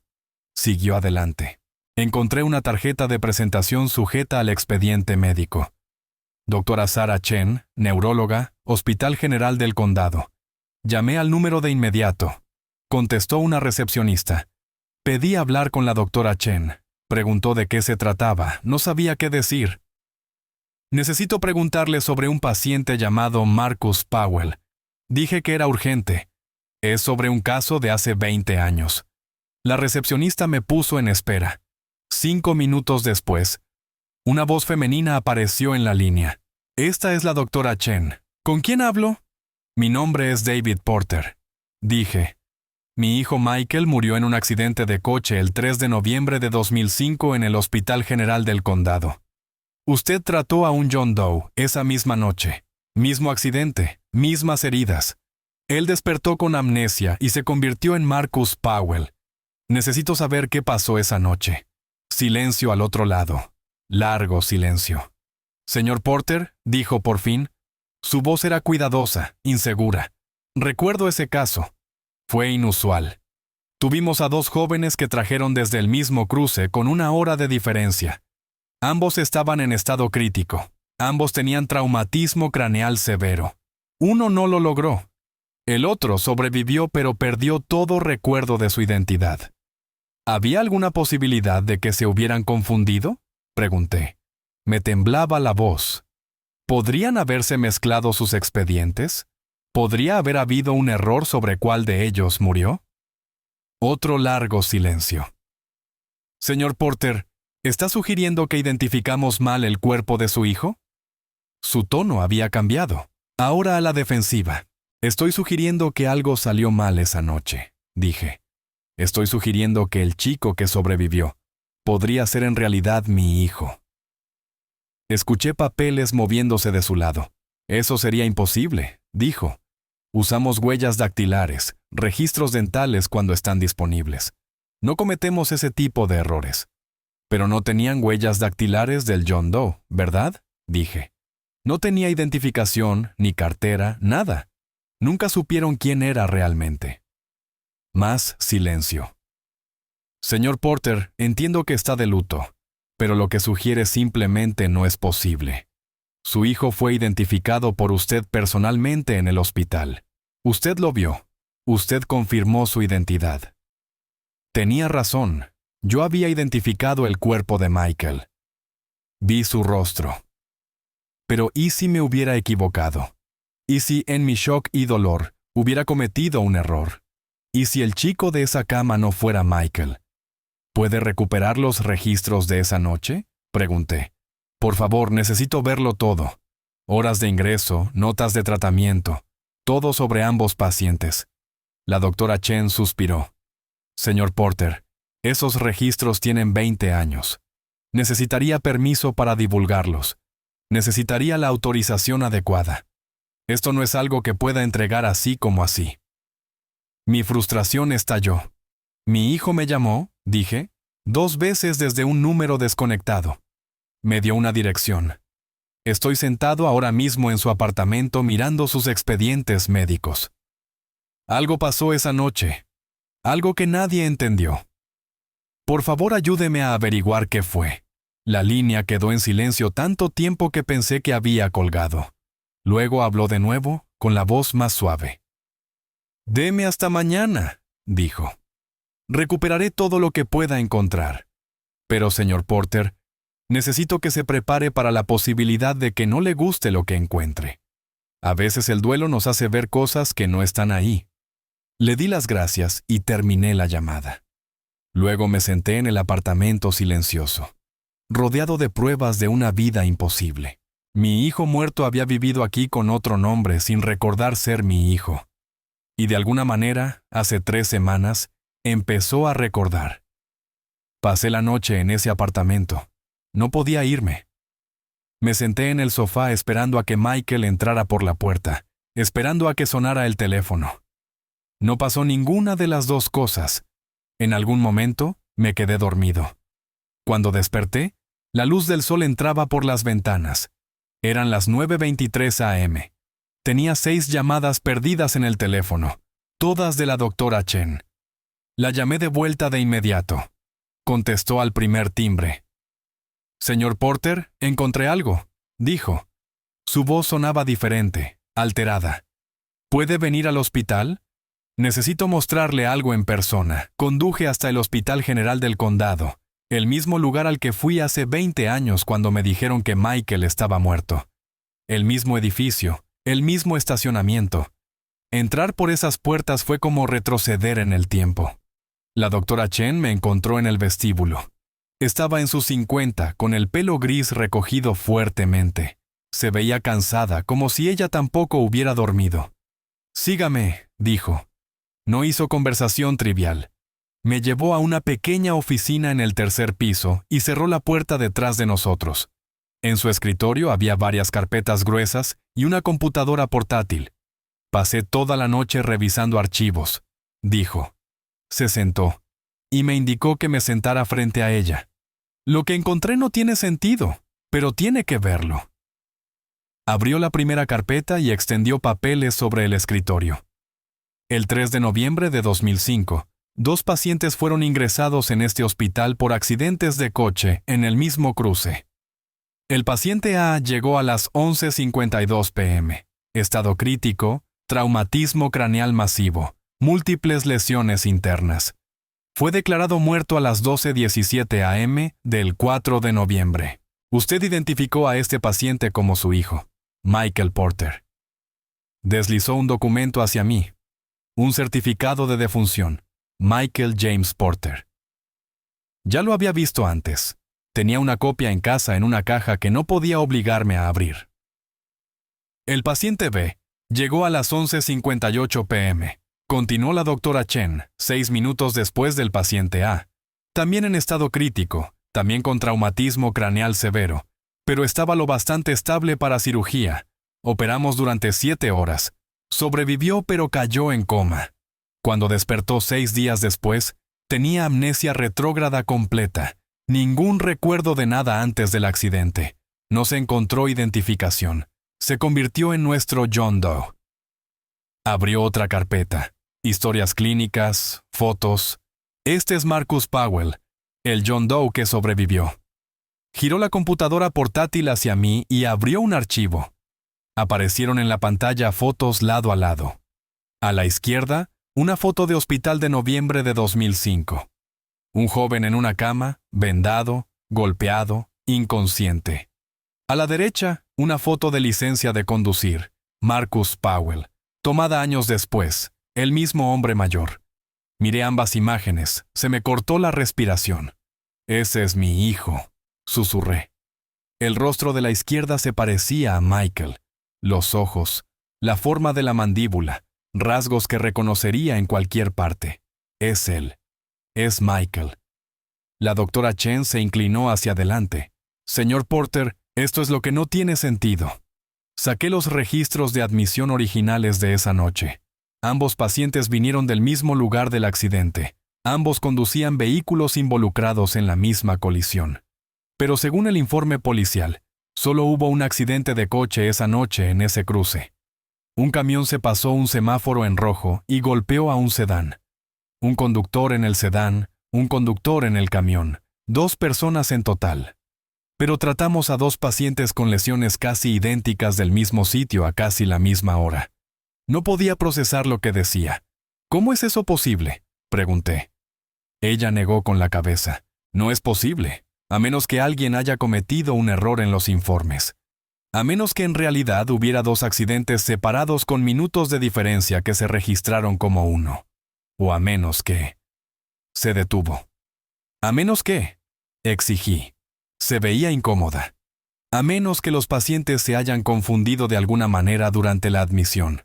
Siguió adelante. Encontré una tarjeta de presentación sujeta al expediente médico. Doctora Sarah Chen, neuróloga, Hospital General del Condado. Llamé al número de inmediato. Contestó una recepcionista. Pedí hablar con la doctora Chen. Preguntó de qué se trataba. No sabía qué decir. Necesito preguntarle sobre un paciente llamado Marcus Powell. Dije que era urgente. Es sobre un caso de hace 20 años. La recepcionista me puso en espera. 5 minutos después, una voz femenina apareció en la línea. Esta es la doctora Chen. ¿Con quién hablo? Mi nombre es David Porter. Dije. Mi hijo Michael murió en un accidente de coche el 3 de noviembre de 2005 en el Hospital General del Condado. Usted trató a un John Doe esa misma noche. Mismo accidente, mismas heridas. Él despertó con amnesia y se convirtió en Marcus Powell. Necesito saber qué pasó esa noche. Silencio al otro lado. Largo silencio. Señor Porter, dijo por fin. Su voz era cuidadosa, insegura. Recuerdo ese caso. Fue inusual. Tuvimos a 2 jóvenes que trajeron desde el mismo cruce con 1 hora de diferencia. Ambos estaban en estado crítico. Ambos tenían traumatismo craneal severo. Uno no lo logró. El otro sobrevivió pero perdió todo recuerdo de su identidad. ¿Había alguna posibilidad de que se hubieran confundido? Pregunté. Me temblaba la voz. ¿Podrían haberse mezclado sus expedientes? ¿Podría haber habido un error sobre cuál de ellos murió? Otro largo silencio. Señor Porter, ¿está sugiriendo que identificamos mal el cuerpo de su hijo? Su tono había cambiado. Ahora a la defensiva. Estoy sugiriendo que algo salió mal esa noche, dije. Estoy sugiriendo que el chico que sobrevivió podría ser en realidad mi hijo. Escuché papeles moviéndose de su lado. Eso sería imposible, dijo. Usamos huellas dactilares, registros dentales cuando están disponibles. No cometemos ese tipo de errores. Pero no tenían huellas dactilares del John Doe, ¿verdad? Dije. No tenía identificación, ni cartera, nada. Nunca supieron quién era realmente. Más silencio. Señor Porter, entiendo que está de luto, pero lo que sugiere simplemente no es posible. Su hijo fue identificado por usted personalmente en el hospital. Usted lo vio. Usted confirmó su identidad. Tenía razón. Yo había identificado el cuerpo de Michael. Vi su rostro. Pero ¿y si me hubiera equivocado? ¿Y si en mi shock y dolor hubiera cometido un error? ¿Y si el chico de esa cama no fuera Michael? ¿Puede recuperar los registros de esa noche? Pregunté. Por favor, necesito verlo todo. Horas de ingreso, notas de tratamiento, todo sobre ambos pacientes. La doctora Chen suspiró. Señor Porter, Esos registros tienen 20 años. Necesitaría permiso para divulgarlos. Necesitaría la autorización adecuada. Esto no es algo que pueda entregar así como así. Mi frustración estalló. Mi hijo me llamó, dije, 2 veces desde un número desconectado. Me dio una dirección. Estoy sentado ahora mismo en su apartamento mirando sus expedientes médicos. Algo pasó esa noche. Algo que nadie entendió. Por favor, ayúdeme a averiguar qué fue. La línea quedó en silencio tanto tiempo que pensé que había colgado. Luego habló de nuevo, con la voz más suave. «Deme hasta mañana», dijo. «Recuperaré todo lo que pueda encontrar. Pero, señor Porter, necesito que se prepare para la posibilidad de que no le guste lo que encuentre. A veces el duelo nos hace ver cosas que no están ahí». Le di las gracias y terminé la llamada. Luego me senté en el apartamento silencioso, rodeado de pruebas de una vida imposible. Mi hijo muerto había vivido aquí con otro nombre sin recordar ser mi hijo. Y de alguna manera, hace 3 semanas, empezó a recordar. Pasé la noche en ese apartamento. No podía irme. Me senté en el sofá esperando a que Michael entrara por la puerta, esperando a que sonara el teléfono. No pasó ninguna de las 2 cosas. En algún momento, me quedé dormido. Cuando desperté, la luz del sol entraba por las ventanas. Eran las 9:23 a.m. Tenía 6 llamadas perdidas en el teléfono, todas de la doctora Chen. La llamé de vuelta de inmediato. Contestó al primer timbre. «Señor Porter, encontré algo», dijo. Su voz sonaba diferente, alterada. «¿Puede venir al hospital? Necesito mostrarle algo en persona». Conduje hasta el Hospital General del Condado, el mismo lugar al que fui hace 20 años cuando me dijeron que Michael estaba muerto. El mismo edificio, el mismo estacionamiento. Entrar por esas puertas fue como retroceder en el tiempo. La doctora Chen me encontró en el vestíbulo. Estaba en sus 50, con el pelo gris recogido fuertemente. Se veía cansada, como si ella tampoco hubiera dormido. «Sígame», dijo. No hizo conversación trivial. Me llevó a una pequeña oficina en el 3er piso y cerró la puerta detrás de nosotros. En su escritorio había varias carpetas gruesas y una computadora portátil. «Pasé toda la noche revisando archivos», dijo. Se sentó y me indicó que me sentara frente a ella. «Lo que encontré no tiene sentido, pero tiene que verlo». Abrió la primera carpeta y extendió papeles sobre el escritorio. El 3 de noviembre de 2005, 2 pacientes fueron ingresados en este hospital por accidentes de coche en el mismo cruce. El paciente A llegó a las 11:52 p.m. Estado crítico, traumatismo craneal masivo, múltiples lesiones internas. Fue declarado muerto a las 12:17 a.m. del 4 de noviembre. Usted identificó a este paciente como su hijo, Michael Porter. Deslizó un documento hacia mí. Un certificado de defunción, Michael James Porter. Ya lo había visto antes. Tenía una copia en casa en una caja que no podía obligarme a abrir. El paciente B llegó a las 11:58 p.m. Continuó la doctora Chen, 6 minutos después del paciente A. También en estado crítico, también con traumatismo craneal severo, pero estaba lo bastante estable para cirugía. Operamos durante 7 horas. Sobrevivió pero cayó en coma. Cuando despertó 6 días después, tenía amnesia retrógrada completa. Ningún recuerdo de nada antes del accidente. No se encontró identificación. Se convirtió en nuestro John Doe. Abrió otra carpeta. Historias clínicas, fotos. Este es Marcus Powell, el John Doe que sobrevivió. Giró la computadora portátil hacia mí y abrió un archivo. Aparecieron en la pantalla fotos lado a lado. A la izquierda, una foto de hospital de noviembre de 2005. Un joven en una cama, vendado, golpeado, inconsciente. A la derecha, una foto de licencia de conducir, Marcus Powell, tomada años después, el mismo hombre mayor. Miré ambas imágenes, se me cortó la respiración. «Ese es mi hijo», susurré. El rostro de la izquierda se parecía a Michael. Los ojos, la forma de la mandíbula, rasgos que reconocería en cualquier parte. Es él. Es Michael. La doctora Chen se inclinó hacia adelante. Señor Porter, esto es lo que no tiene sentido. Saqué los registros de admisión originales de esa noche. Ambos pacientes vinieron del mismo lugar del accidente. Ambos conducían vehículos involucrados en la misma colisión. Pero según el informe policial, solo hubo un accidente de coche esa noche en ese cruce. Un camión se pasó un semáforo en rojo y golpeó a un sedán. Un conductor en el sedán, un conductor en el camión, 2 personas en total. Pero tratamos a 2 pacientes con lesiones casi idénticas del mismo sitio a casi la misma hora. No podía procesar lo que decía. ¿Cómo es eso posible?, pregunté. Ella negó con la cabeza. No es posible, a menos que alguien haya cometido un error en los informes. A menos que en realidad hubiera 2 accidentes separados con minutos de diferencia que se registraron como uno. O a menos que... Se detuvo. ¿A menos que? Exigí. Se veía incómoda. A menos que los pacientes se hayan confundido de alguna manera durante la admisión.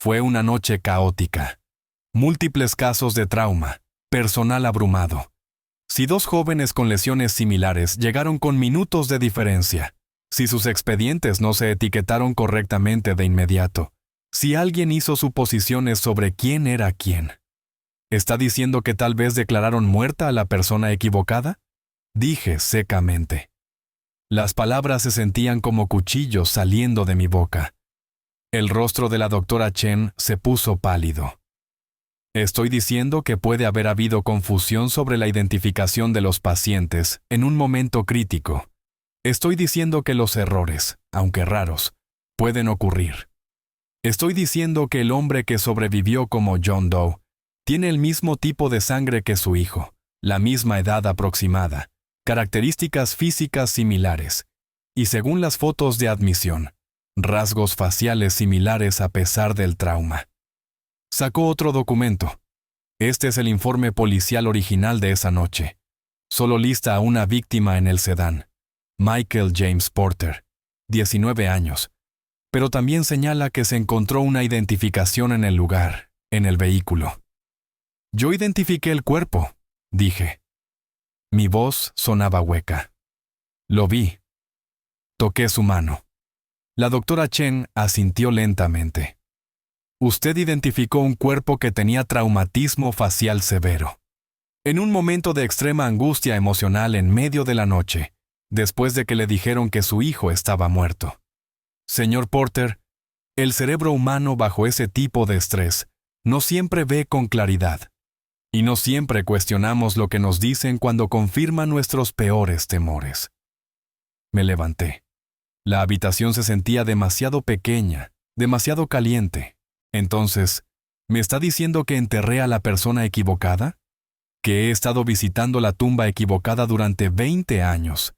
Fue una noche caótica. Múltiples casos de trauma, personal abrumado. Si 2 jóvenes con lesiones similares llegaron con minutos de diferencia, si sus expedientes no se etiquetaron correctamente de inmediato, si alguien hizo suposiciones sobre quién era quién. ¿Está diciendo que tal vez declararon muerta a la persona equivocada?, dije secamente. Las palabras se sentían como cuchillos saliendo de mi boca. El rostro de la doctora Chen se puso pálido. Estoy diciendo que puede haber habido confusión sobre la identificación de los pacientes en un momento crítico. Estoy diciendo que los errores, aunque raros, pueden ocurrir. Estoy diciendo que el hombre que sobrevivió como John Doe tiene el mismo tipo de sangre que su hijo, la misma edad aproximada, características físicas similares, y según las fotos de admisión, rasgos faciales similares a pesar del trauma. Sacó otro documento. Este es el informe policial original de esa noche. Solo lista a una víctima en el sedán, Michael James Porter, 19 años, pero también señala que se encontró una identificación en el lugar, en el vehículo. Yo identifiqué el cuerpo, dije. Mi voz sonaba hueca. Lo vi. Toqué su mano. La doctora Chen asintió lentamente. Usted identificó un cuerpo que tenía traumatismo facial severo. En un momento de extrema angustia emocional en medio de la noche, después de que le dijeron que su hijo estaba muerto. Señor Porter, el cerebro humano bajo ese tipo de estrés no siempre ve con claridad. Y no siempre cuestionamos lo que nos dicen cuando confirman nuestros peores temores. Me levanté. La habitación se sentía demasiado pequeña, demasiado caliente. Entonces, ¿me está diciendo que enterré a la persona equivocada? ¿Que he estado visitando la tumba equivocada durante 20 años?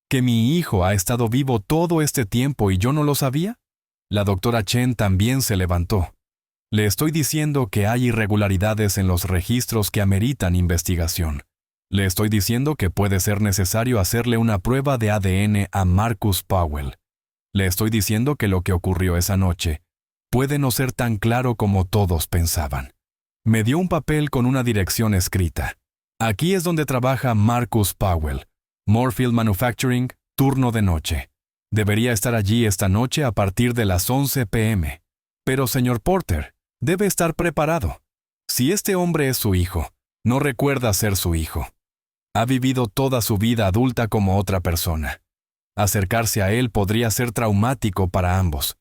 ¿Que mi hijo ha estado vivo todo este tiempo y yo no lo sabía? La doctora Chen también se levantó. Le estoy diciendo que hay irregularidades en los registros que ameritan investigación. Le estoy diciendo que puede ser necesario hacerle una prueba de ADN a Marcus Powell. Le estoy diciendo que lo que ocurrió esa noche puede no ser tan claro como todos pensaban. Me dio un papel con una dirección escrita. Aquí es donde trabaja Marcus Powell. Moorfield Manufacturing, turno de noche. Debería estar allí esta noche a partir de las 11 p.m. Pero, señor Porter, debe estar preparado. Si este hombre es su hijo, no recuerda ser su hijo. Ha vivido toda su vida adulta como otra persona. Acercarse a él podría ser traumático para ambos.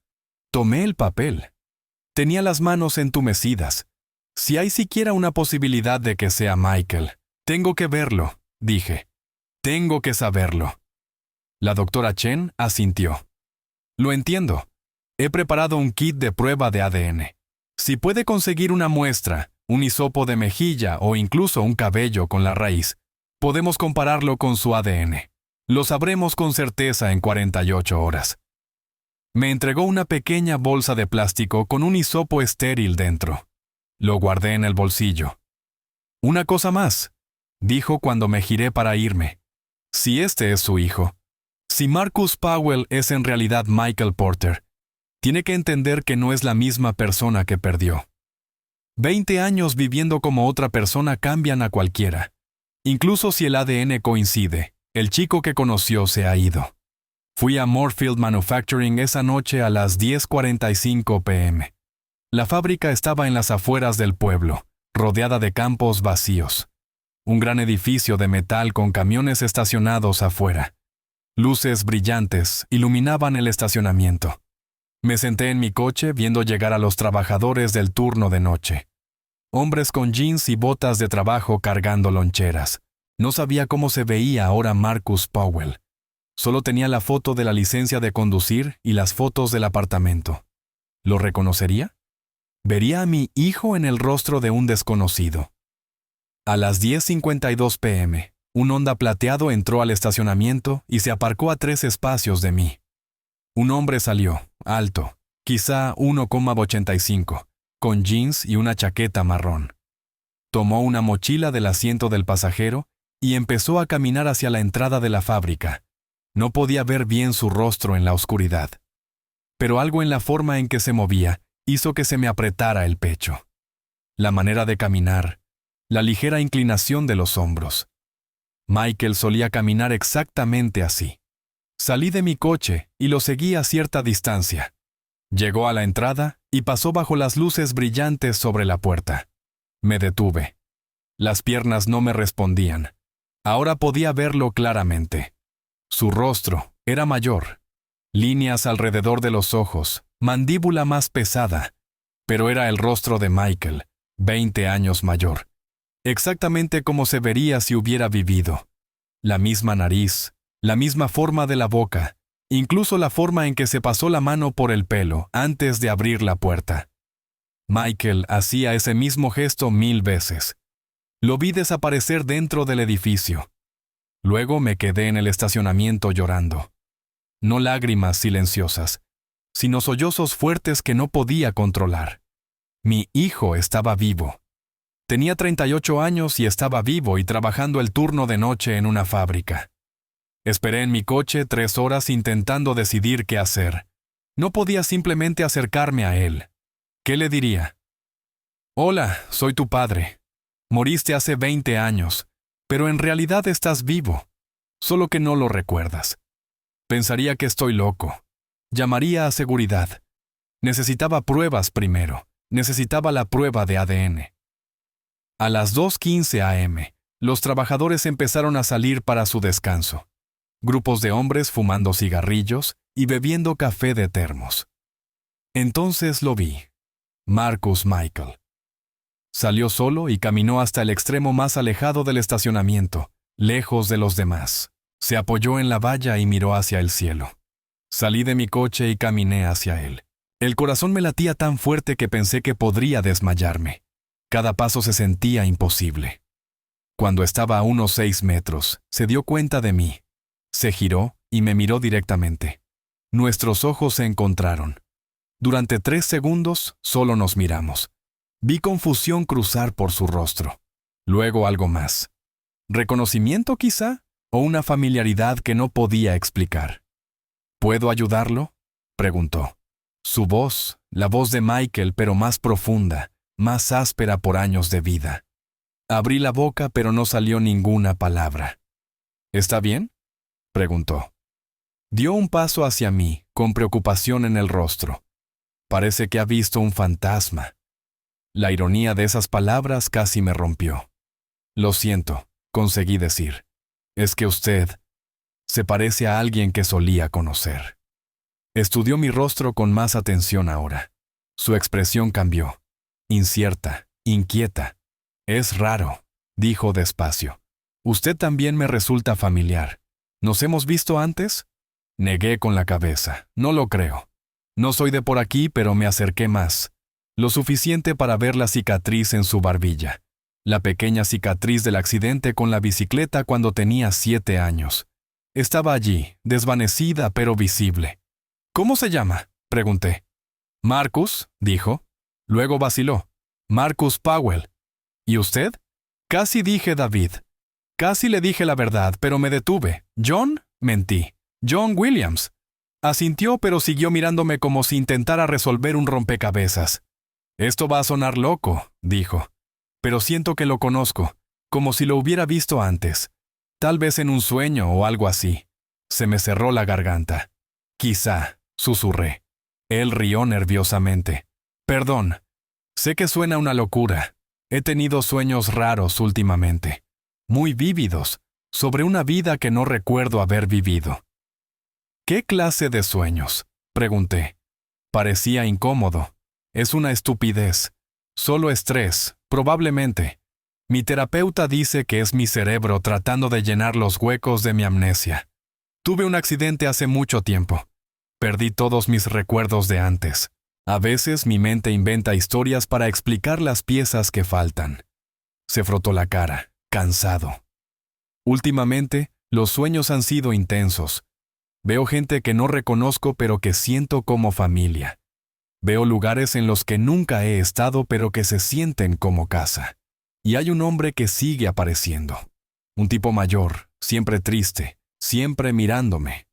Tomé el papel. Tenía las manos entumecidas. Si hay siquiera una posibilidad de que sea Michael, tengo que verlo, dije. Tengo que saberlo. La doctora Chen asintió. Lo entiendo. He preparado un kit de prueba de ADN. Si puede conseguir una muestra, un hisopo de mejilla o incluso un cabello con la raíz, podemos compararlo con su ADN. Lo sabremos con certeza en 48 horas. Me entregó una pequeña bolsa de plástico con un hisopo estéril dentro. Lo guardé en el bolsillo. Una cosa más, dijo cuando me giré para irme. Si este es su hijo, si Marcus Powell es en realidad Michael Porter, tiene que entender que no es la misma persona que perdió. 20 años viviendo como otra persona cambian a cualquiera. Incluso si el ADN coincide, el chico que conoció se ha ido. Fui a Moorfield Manufacturing esa noche a las 10:45 p.m. La fábrica estaba en las afueras del pueblo, rodeada de campos vacíos. Un gran edificio de metal con camiones estacionados afuera. Luces brillantes iluminaban el estacionamiento. Me senté en mi coche viendo llegar a los trabajadores del turno de noche. Hombres con jeans y botas de trabajo cargando loncheras. No sabía cómo se veía ahora Marcus Powell. Solo tenía la foto de la licencia de conducir y las fotos del apartamento. ¿Lo reconocería? Vería a mi hijo en el rostro de un desconocido. A las 10:52 p.m., un Honda plateado entró al estacionamiento y se aparcó a 3 espacios de mí. Un hombre salió, alto, quizá 1,85, con jeans y una chaqueta marrón. Tomó una mochila del asiento del pasajero y empezó a caminar hacia la entrada de la fábrica. No podía ver bien su rostro en la oscuridad. Pero algo en la forma en que se movía hizo que se me apretara el pecho. La manera de caminar, la ligera inclinación de los hombros. Michael solía caminar exactamente así. Salí de mi coche y lo seguí a cierta distancia. Llegó a la entrada y pasó bajo las luces brillantes sobre la puerta. Me detuve. Las piernas no me respondían. Ahora podía verlo claramente. Su rostro era mayor. Líneas alrededor de los ojos, mandíbula más pesada. Pero era el rostro de Michael, 20 años mayor. Exactamente como se vería si hubiera vivido. La misma nariz, la misma forma de la boca, incluso la forma en que se pasó la mano por el pelo antes de abrir la puerta. Michael hacía ese mismo gesto 1000 veces. Lo vi desaparecer dentro del edificio. Luego me quedé en el estacionamiento llorando. No lágrimas silenciosas, sino sollozos fuertes que no podía controlar. Mi hijo estaba vivo. Tenía 38 años y estaba vivo y trabajando el turno de noche en una fábrica. Esperé en mi coche 3 horas intentando decidir qué hacer. No podía simplemente acercarme a él. ¿Qué le diría? Hola, soy tu padre. Moriste hace 20 años, pero en realidad estás vivo, solo que no lo recuerdas. Pensaría que estoy loco. Llamaría a seguridad. Necesitaba pruebas primero. Necesitaba la prueba de ADN. A las 2:15 a.m., los trabajadores empezaron a salir para su descanso. Grupos de hombres fumando cigarrillos y bebiendo café de termos. Entonces lo vi. Marcus Michael. Salió solo y caminó hasta el extremo más alejado del estacionamiento, lejos de los demás. Se apoyó en la valla y miró hacia el cielo. Salí de mi coche y caminé hacia él. El corazón me latía tan fuerte que pensé que podría desmayarme. Cada paso se sentía imposible. Cuando estaba a unos 6 metros, se dio cuenta de mí. Se giró y me miró directamente. Nuestros ojos se encontraron. Durante 3 segundos solo nos miramos. Vi confusión cruzar por su rostro. Luego algo más. ¿Reconocimiento quizá? ¿O una familiaridad que no podía explicar? ¿Puedo ayudarlo?, preguntó. Su voz, la voz de Michael, pero más profunda, más áspera por años de vida. Abrí la boca, pero no salió ninguna palabra. ¿Está bien?, preguntó. Dio un paso hacia mí, con preocupación en el rostro. Parece que ha visto un fantasma. La ironía de esas palabras casi me rompió. Lo siento, conseguí decir. Es que usted se parece a alguien que solía conocer. Estudió mi rostro con más atención ahora. Su expresión cambió. Incierta, inquieta. Es raro, dijo despacio. Usted también me resulta familiar. ¿Nos hemos visto antes? Negué con la cabeza. No lo creo. No soy de por aquí, pero me acerqué más. Lo suficiente para ver la cicatriz en su barbilla. La pequeña cicatriz del accidente con la bicicleta cuando tenía 7 años. Estaba allí, desvanecida pero visible. ¿Cómo se llama?, pregunté. Marcus, dijo. Luego vaciló. Marcus Powell. ¿Y usted? Casi dije David. Casi le dije la verdad, pero me detuve. ¿John? Mentí. John Williams. Asintió, pero siguió mirándome como si intentara resolver un rompecabezas. Esto va a sonar loco, dijo. Pero siento que lo conozco. como si lo hubiera visto antes, tal vez en un sueño o algo así. Se me cerró la garganta. Quizá, susurré. Él rió nerviosamente. Perdón, sé que suena una locura. He tenido sueños raros últimamente, muy vívidos, sobre una vida que no recuerdo haber vivido. ¿Qué clase de sueños?, pregunté. Parecía incómodo. Es una estupidez. Solo estrés, probablemente. Mi terapeuta dice que es mi cerebro tratando de llenar los huecos de mi amnesia. Tuve un accidente hace mucho tiempo. Perdí todos mis recuerdos de antes. A veces mi mente inventa historias para explicar las piezas que faltan. Se frotó la cara, cansado. Últimamente, los sueños han sido intensos. Veo gente que no reconozco pero que siento como familia. Veo lugares en los que nunca he estado pero que se sienten como casa. Y hay un hombre que sigue apareciendo. Un tipo mayor, siempre triste, siempre mirándome.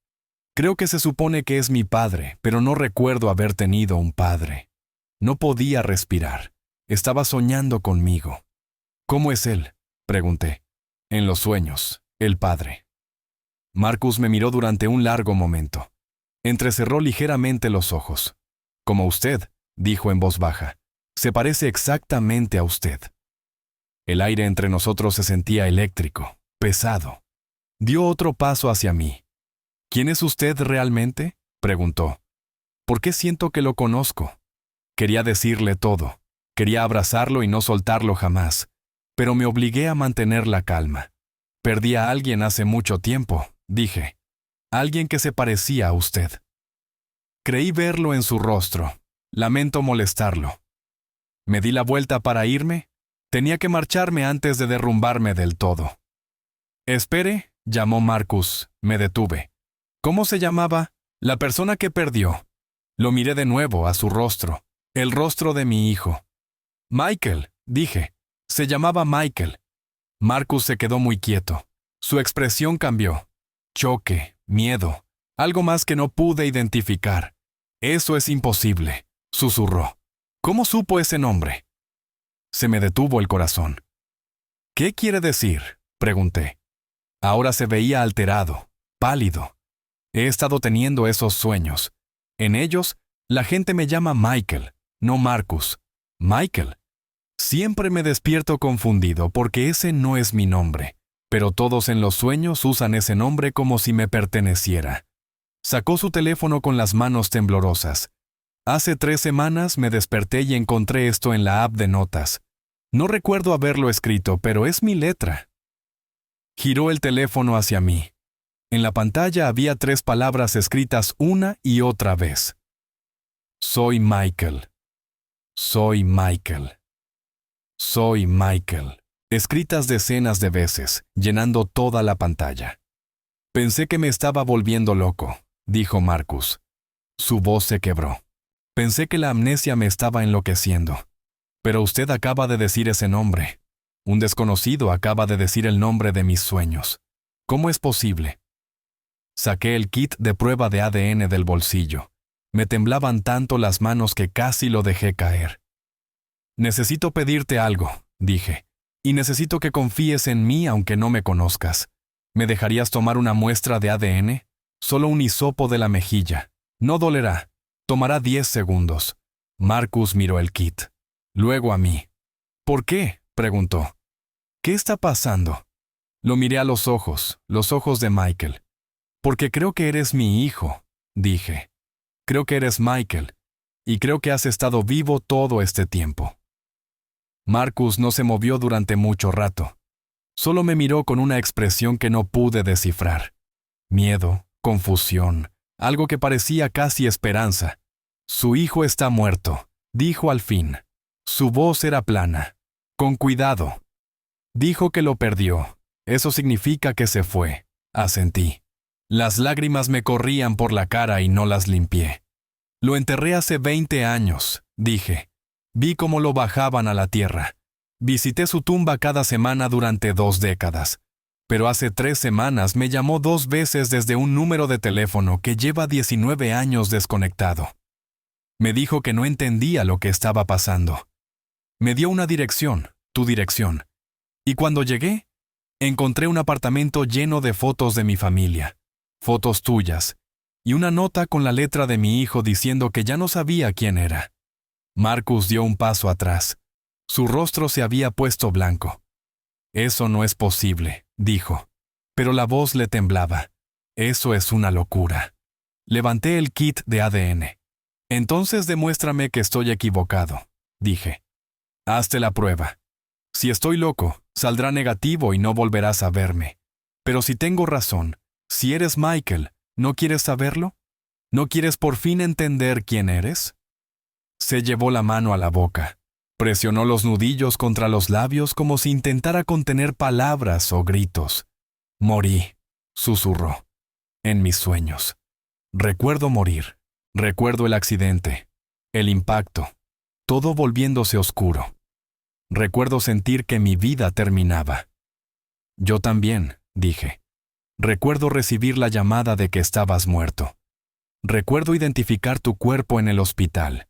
Creo que se supone que es mi padre, pero no recuerdo haber tenido un padre. No podía respirar. Estaba soñando conmigo. ¿Cómo es él?, pregunté. En los sueños, el padre. Marcus me miró durante un largo momento. Entrecerró ligeramente los ojos. Como usted, dijo en voz baja. Se parece exactamente a usted. El aire entre nosotros se sentía eléctrico, pesado. Dio otro paso hacia mí. ¿Quién es usted realmente?, preguntó. ¿Por qué siento que lo conozco? Quería decirle todo. Quería abrazarlo y no soltarlo jamás. Pero me obligué a mantener la calma. Perdí a alguien hace mucho tiempo, dije. Alguien que se parecía a usted. Creí verlo en su rostro. Lamento molestarlo. Me di la vuelta para irme. Tenía que marcharme antes de derrumbarme del todo. Espere, llamó Marcus. Me detuve. ¿Cómo se llamaba? La persona que perdió. Lo miré de nuevo a su rostro, el rostro de mi hijo. Michael, dije. Se llamaba Michael. Marcus se quedó muy quieto. Su expresión cambió. Choque, miedo, algo más que no pude identificar. Eso es imposible, susurró. ¿Cómo supo ese nombre? Se me detuvo el corazón. ¿Qué quiere decir?, pregunté. Ahora se veía alterado, pálido. He estado teniendo esos sueños. En ellos, la gente me llama Michael, no Marcus. Michael. Siempre me despierto confundido porque ese no es mi nombre, pero todos en los sueños usan ese nombre como si me perteneciera. Sacó su teléfono con las manos temblorosas. Hace 3 semanas me desperté y encontré esto en la app de notas. No recuerdo haberlo escrito, pero es mi letra. Giró el teléfono hacia mí. En la pantalla había 3 palabras escritas una y otra vez. Soy Michael. Soy Michael. Soy Michael. Escritas decenas de veces, llenando toda la pantalla. Pensé que me estaba volviendo loco, dijo Marcus. Su voz se quebró. Pensé que la amnesia me estaba enloqueciendo. Pero usted acaba de decir ese nombre. Un desconocido acaba de decir el nombre de mis sueños. ¿Cómo es posible? Saqué el kit de prueba de ADN del bolsillo. Me temblaban tanto las manos que casi lo dejé caer. Necesito pedirte algo, dije, y necesito que confíes en mí aunque no me conozcas. ¿Me dejarías tomar una muestra de ADN? Solo un hisopo de la mejilla. No dolerá. Tomará 10 segundos. Marcus miró el kit. Luego a mí. ¿Por qué?, preguntó. ¿Qué está pasando? Lo miré a los ojos de Michael. Porque creo que eres mi hijo, dije. Creo que eres Michael, y creo que has estado vivo todo este tiempo. Marcus no se movió durante mucho rato. Solo me miró con una expresión que no pude descifrar. Miedo, confusión, algo que parecía casi esperanza. Su hijo está muerto, dijo al fin. Su voz era plana. Con cuidado. Dijo que lo perdió. Eso significa que se fue. Asentí. Las lágrimas me corrían por la cara y no las limpié. Lo enterré hace 20 años, dije. Vi cómo lo bajaban a la tierra. Visité su tumba cada semana durante 2 décadas. Pero hace 3 semanas me llamó 2 veces desde un número de teléfono que lleva 19 años desconectado. Me dijo que no entendía lo que estaba pasando. Me dio una dirección, tu dirección. Y cuando llegué, encontré un apartamento lleno de fotos de mi familia, fotos tuyas, y una nota con la letra de mi hijo diciendo que ya no sabía quién era. Marcus dio un paso atrás. Su rostro se había puesto blanco. Eso no es posible, dijo. Pero la voz le temblaba. Eso es una locura. Levanté el kit de ADN. Entonces demuéstrame que estoy equivocado, dije. Hazte la prueba. Si estoy loco, saldrá negativo y no volverás a verme. Pero si tengo razón, si eres Michael, ¿no quieres saberlo? ¿No quieres por fin entender quién eres? Se llevó la mano a la boca. Presionó los nudillos contra los labios como si intentara contener palabras o gritos. Morí, susurró. En mis sueños. Recuerdo morir. Recuerdo el accidente. El impacto. Todo volviéndose oscuro. Recuerdo sentir que mi vida terminaba. Yo también, dije. Recuerdo recibir la llamada de que estabas muerto. Recuerdo identificar tu cuerpo en el hospital.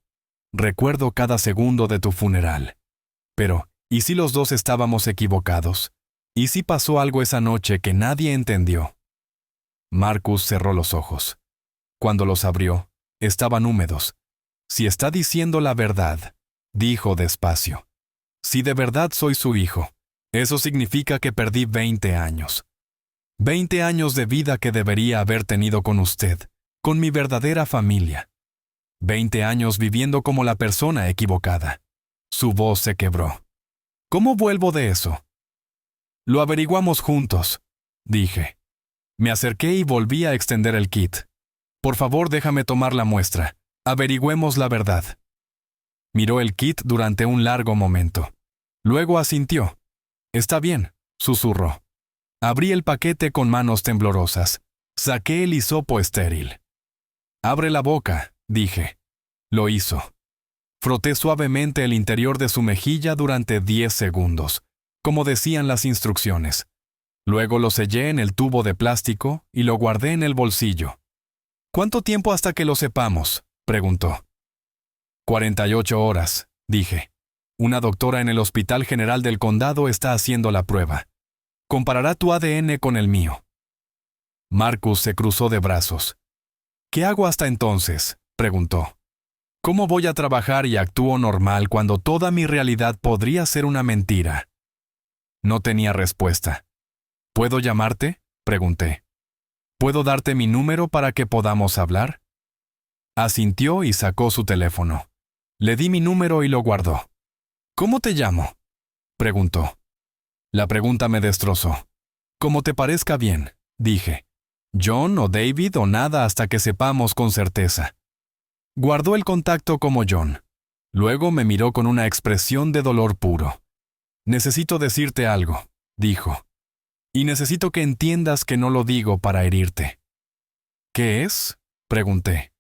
Recuerdo cada segundo de tu funeral. Pero, ¿y si los dos estábamos equivocados? ¿Y si pasó algo esa noche que nadie entendió? Marcus cerró los ojos. Cuando los abrió, estaban húmedos. Si está diciendo la verdad, dijo despacio. Si de verdad soy su hijo, eso significa que perdí 20 años. 20 años de vida que debería haber tenido con usted, con mi verdadera familia. 20 años viviendo como la persona equivocada. Su voz se quebró. ¿Cómo vuelvo de eso? Lo averiguamos juntos, dije. Me acerqué y volví a extender el kit. Por favor, déjame tomar la muestra. Averigüemos la verdad. Miró el kit durante un largo momento. Luego asintió. Está bien, susurró. Abrí el paquete con manos temblorosas. Saqué el hisopo estéril. Abre la boca, dije. Lo hizo. Froté suavemente el interior de su mejilla durante 10 segundos, como decían las instrucciones. Luego lo sellé en el tubo de plástico y lo guardé en el bolsillo. ¿Cuánto tiempo hasta que lo sepamos?, preguntó. 48 horas, dije. Una doctora en el Hospital General del Condado está haciendo la prueba. Comparará tu ADN con el mío. Marcus se cruzó de brazos. ¿Qué hago hasta entonces?, preguntó. ¿Cómo voy a trabajar y actúo normal cuando toda mi realidad podría ser una mentira? No tenía respuesta. ¿Puedo llamarte?, pregunté. ¿Puedo darte mi número para que podamos hablar? Asintió y sacó su teléfono. Le di mi número y lo guardó. ¿Cómo te llamo?, preguntó. La pregunta me destrozó. Como te parezca bien, dije. John o David o nada hasta que sepamos con certeza. Guardó el contacto como John. Luego me miró con una expresión de dolor puro. Necesito decirte algo, dijo. Y necesito que entiendas que no lo digo para herirte. ¿Qué es?, pregunté.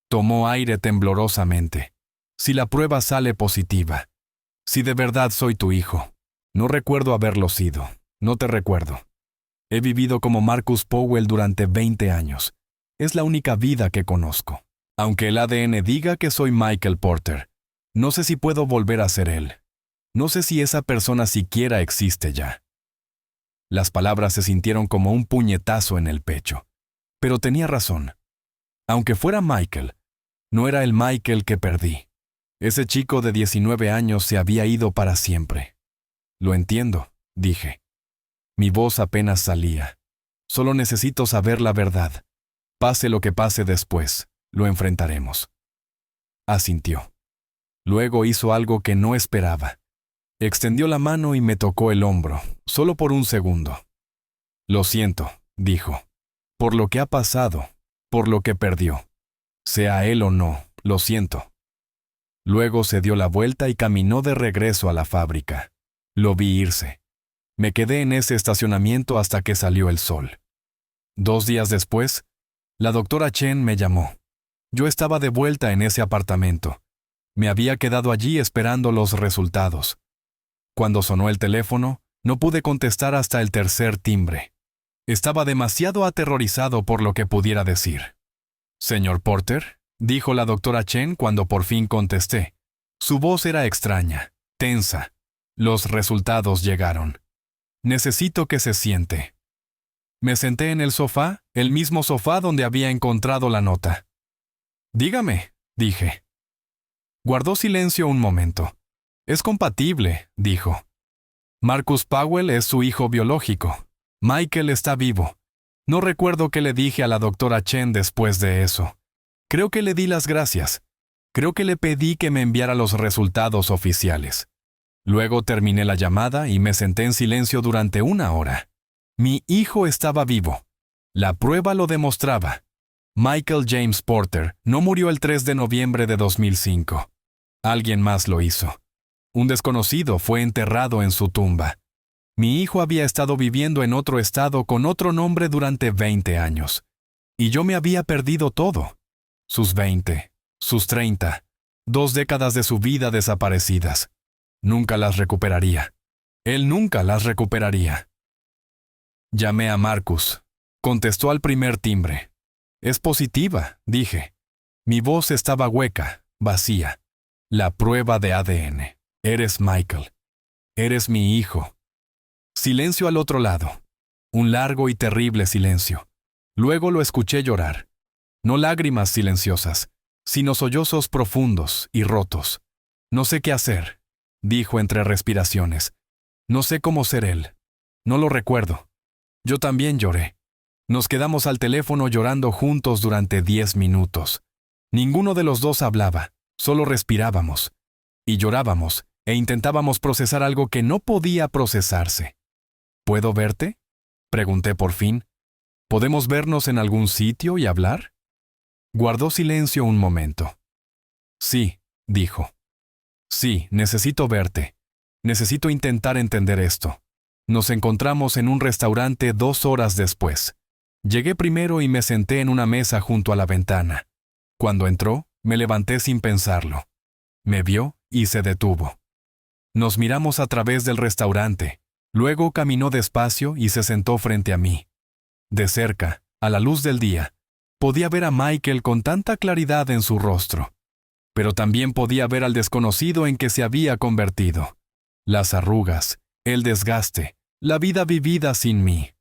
Tomó aire temblorosamente. Si la prueba sale positiva. Si de verdad soy tu hijo. No recuerdo haberlo sido. No te recuerdo. He vivido como Marcus Powell durante 20 años. Es la única vida que conozco. Aunque el ADN diga que soy Michael Porter, no sé si puedo volver a ser él. No sé si esa persona siquiera existe ya. Las palabras se sintieron como un puñetazo en el pecho. Pero tenía razón. Aunque fuera Michael, no era el Michael que perdí. Ese chico de 19 años se había ido para siempre. Lo entiendo, dije. Mi voz apenas salía. Solo necesito saber la verdad. Pase lo que pase después, lo enfrentaremos. Asintió. Luego hizo algo que no esperaba. Extendió la mano y me tocó el hombro, solo por un segundo. Lo siento, dijo. Por lo que ha pasado, por lo que perdió. Sea él o no, lo siento. Luego se dio la vuelta y caminó de regreso a la fábrica. Lo vi irse. Me quedé en ese estacionamiento hasta que salió el sol. 2 días después, la doctora Chen me llamó. Yo estaba de vuelta en ese apartamento. Me había quedado allí esperando los resultados. Cuando sonó el teléfono, no pude contestar hasta el tercer timbre. Estaba demasiado aterrorizado por lo que pudiera decir. «Señor Porter», dijo la doctora Chen cuando por fin contesté. Su voz era extraña, tensa. Los resultados llegaron. Necesito que se siente. Me senté en el sofá, el mismo sofá donde había encontrado la nota. Dígame, dije. Guardó silencio un momento. Es compatible, dijo. Marcus Powell es su hijo biológico. Michael está vivo. No recuerdo qué le dije a la doctora Chen después de eso. Creo que le di las gracias. Creo que le pedí que me enviara los resultados oficiales. Luego terminé la llamada y me senté en silencio durante 1 hora. Mi hijo estaba vivo. La prueba lo demostraba. Michael James Porter no murió el 3 de noviembre de 2005. Alguien más lo hizo. Un desconocido fue enterrado en su tumba. Mi hijo había estado viviendo en otro estado con otro nombre durante 20 años. Y yo me había perdido todo. Sus 20, sus 30, 2 décadas de su vida desaparecidas. Nunca las recuperaría. Él nunca las recuperaría. Llamé a Marcus. Contestó al primer timbre. Es positiva, dije. Mi voz estaba hueca, vacía. La prueba de ADN. Eres Michael. Eres mi hijo. Silencio al otro lado. Un largo y terrible silencio. Luego lo escuché llorar. No lágrimas silenciosas, sino sollozos profundos y rotos. No sé qué hacer, dijo entre respiraciones. No sé cómo ser él. No lo recuerdo. Yo también lloré. Nos quedamos al teléfono llorando juntos durante 10 minutos. Ninguno de los dos hablaba, solo respirábamos. Y llorábamos, e intentábamos procesar algo que no podía procesarse. ¿Puedo verte?, pregunté por fin. ¿Podemos vernos en algún sitio y hablar? Guardó silencio un momento. Sí, dijo. Sí, necesito verte. Necesito intentar entender esto. Nos encontramos en un restaurante 2 horas después. Llegué primero y me senté en una mesa junto a la ventana. Cuando entró, me levanté sin pensarlo. Me vio y se detuvo. Nos miramos a través del restaurante. Luego caminó despacio y se sentó frente a mí. De cerca, a la luz del día, podía ver a Michael con tanta claridad en su rostro. Pero también podía ver al desconocido en que se había convertido. Las arrugas, el desgaste, la vida vivida sin mí.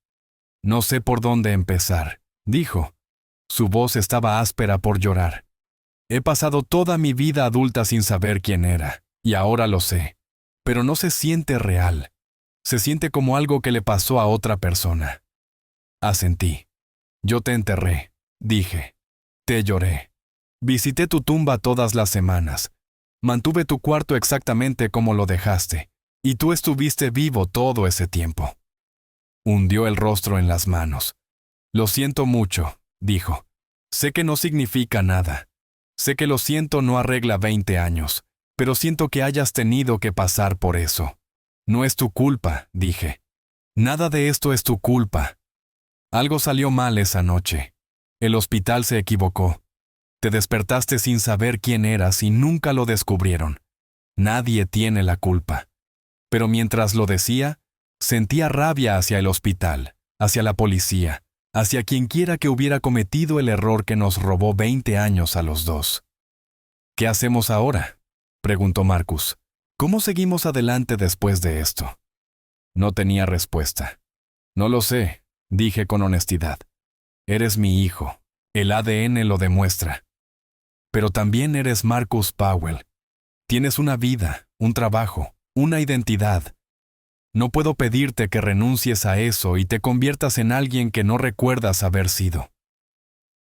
No sé por dónde empezar, dijo. Su voz estaba áspera por llorar. He pasado toda mi vida adulta sin saber quién era, y ahora lo sé. Pero no se siente real. Se siente como algo que le pasó a otra persona. Asentí. Yo te enterré, dije. Te lloré. Visité tu tumba todas las semanas. Mantuve tu cuarto exactamente como lo dejaste, y tú estuviste vivo todo ese tiempo. Hundió el rostro en las manos. Lo siento mucho, dijo. Sé que no significa nada. Sé que lo siento no arregla 20 años, pero siento que hayas tenido que pasar por eso. No es tu culpa, dije. Nada de esto es tu culpa. Algo salió mal esa noche. El hospital se equivocó. Te despertaste sin saber quién eras y nunca lo descubrieron. Nadie tiene la culpa. Pero mientras lo decía, sentía rabia hacia el hospital, hacia la policía, hacia quienquiera que hubiera cometido el error que nos robó 20 años a los dos. ¿Qué hacemos ahora?, preguntó Marcus. ¿Cómo seguimos adelante después de esto? No tenía respuesta. No lo sé, dije con honestidad. Eres mi hijo. El ADN lo demuestra. Pero también eres Marcus Powell. Tienes una vida, un trabajo, una identidad. No puedo pedirte que renuncies a eso y te conviertas en alguien que no recuerdas haber sido.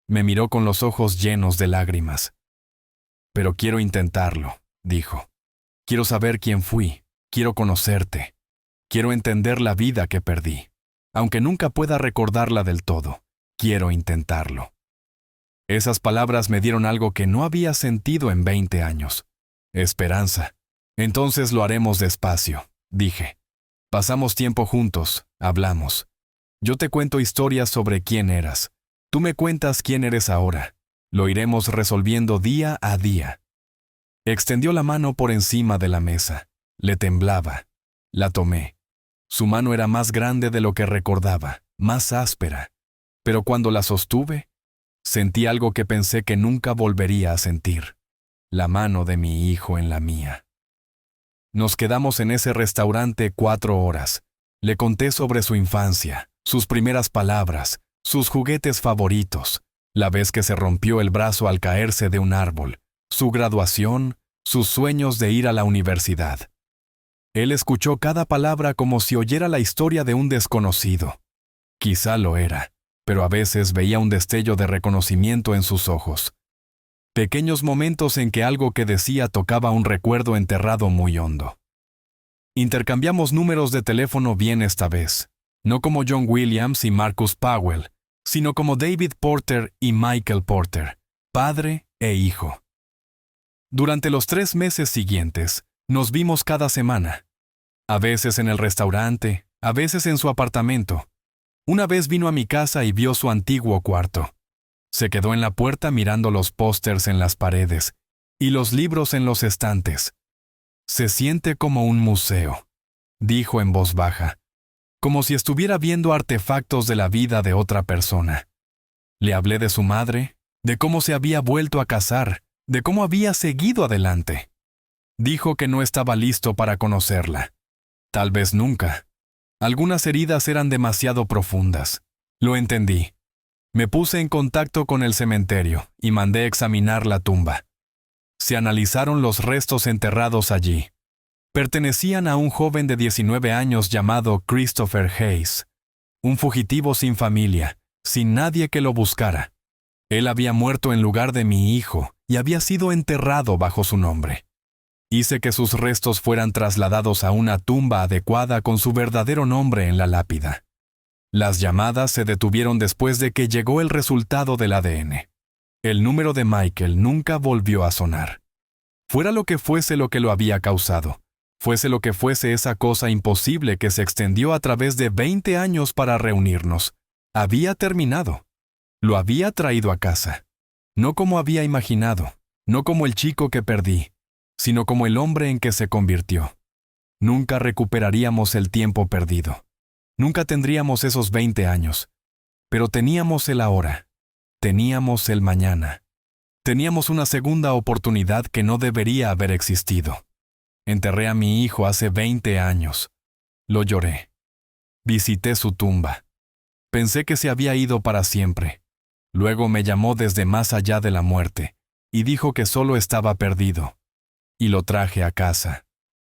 Me miró con los ojos llenos de lágrimas. Pero quiero intentarlo, dijo. Quiero saber quién fui, quiero conocerte. Quiero entender la vida que perdí. Aunque nunca pueda recordarla del todo, quiero intentarlo. Esas palabras me dieron algo que no había sentido en 20 años. Esperanza. Entonces lo haremos despacio, dije. Pasamos tiempo juntos, hablamos. Yo te cuento historias sobre quién eras. Tú me cuentas quién eres ahora. Lo iremos resolviendo día a día. Extendió la mano por encima de la mesa. Le temblaba. La tomé. Su mano era más grande de lo que recordaba, más áspera. Pero cuando la sostuve, sentí algo que pensé que nunca volvería a sentir. La mano de mi hijo en la mía. Nos quedamos en ese restaurante 4 horas. Le conté sobre su infancia, sus primeras palabras, sus juguetes favoritos, la vez que se rompió el brazo al caerse de un árbol, su graduación, sus sueños de ir a la universidad. Él escuchó cada palabra como si oyera la historia de un desconocido. Quizá lo era, pero a veces veía un destello de reconocimiento en sus ojos. Pequeños momentos en que algo que decía tocaba un recuerdo enterrado muy hondo. Intercambiamos números de teléfono bien esta vez, no como John Williams y Marcus Powell, sino como David Porter y Michael Porter, padre e hijo. Durante los 3 meses siguientes, nos vimos cada semana. A veces en el restaurante, a veces en su apartamento. Una vez vino a mi casa y vio su antiguo cuarto. Se quedó en la puerta mirando los pósters en las paredes y los libros en los estantes. Se siente como un museo, dijo en voz baja, como si estuviera viendo artefactos de la vida de otra persona. Le hablé de su madre, de cómo se había vuelto a casar, de cómo había seguido adelante. Dijo que no estaba listo para conocerla. Tal vez nunca. Algunas heridas eran demasiado profundas. Lo entendí. Me puse en contacto con el cementerio y mandé examinar la tumba. Se analizaron los restos enterrados allí. Pertenecían a un joven de 19 años llamado Christopher Hayes, un fugitivo sin familia, sin nadie que lo buscara. Él había muerto en lugar de mi hijo y había sido enterrado bajo su nombre. Hice que sus restos fueran trasladados a una tumba adecuada con su verdadero nombre en la lápida. Las llamadas se detuvieron después de que llegó el resultado del ADN. El número de Michael nunca volvió a sonar. Fuera lo que fuese lo que lo había causado, fuese lo que fuese esa cosa imposible que se extendió a través de 20 años para reunirnos, había terminado. Lo había traído a casa. No como había imaginado, no como el chico que perdí, sino como el hombre en que se convirtió. Nunca recuperaríamos el tiempo perdido. Nunca tendríamos esos 20 años. Pero teníamos el ahora. Teníamos el mañana. Teníamos una segunda oportunidad que no debería haber existido. Enterré a mi hijo hace 20 años. Lo lloré. Visité su tumba. Pensé que se había ido para siempre. Luego me llamó desde más allá de la muerte y dijo que solo estaba perdido. Y lo traje a casa.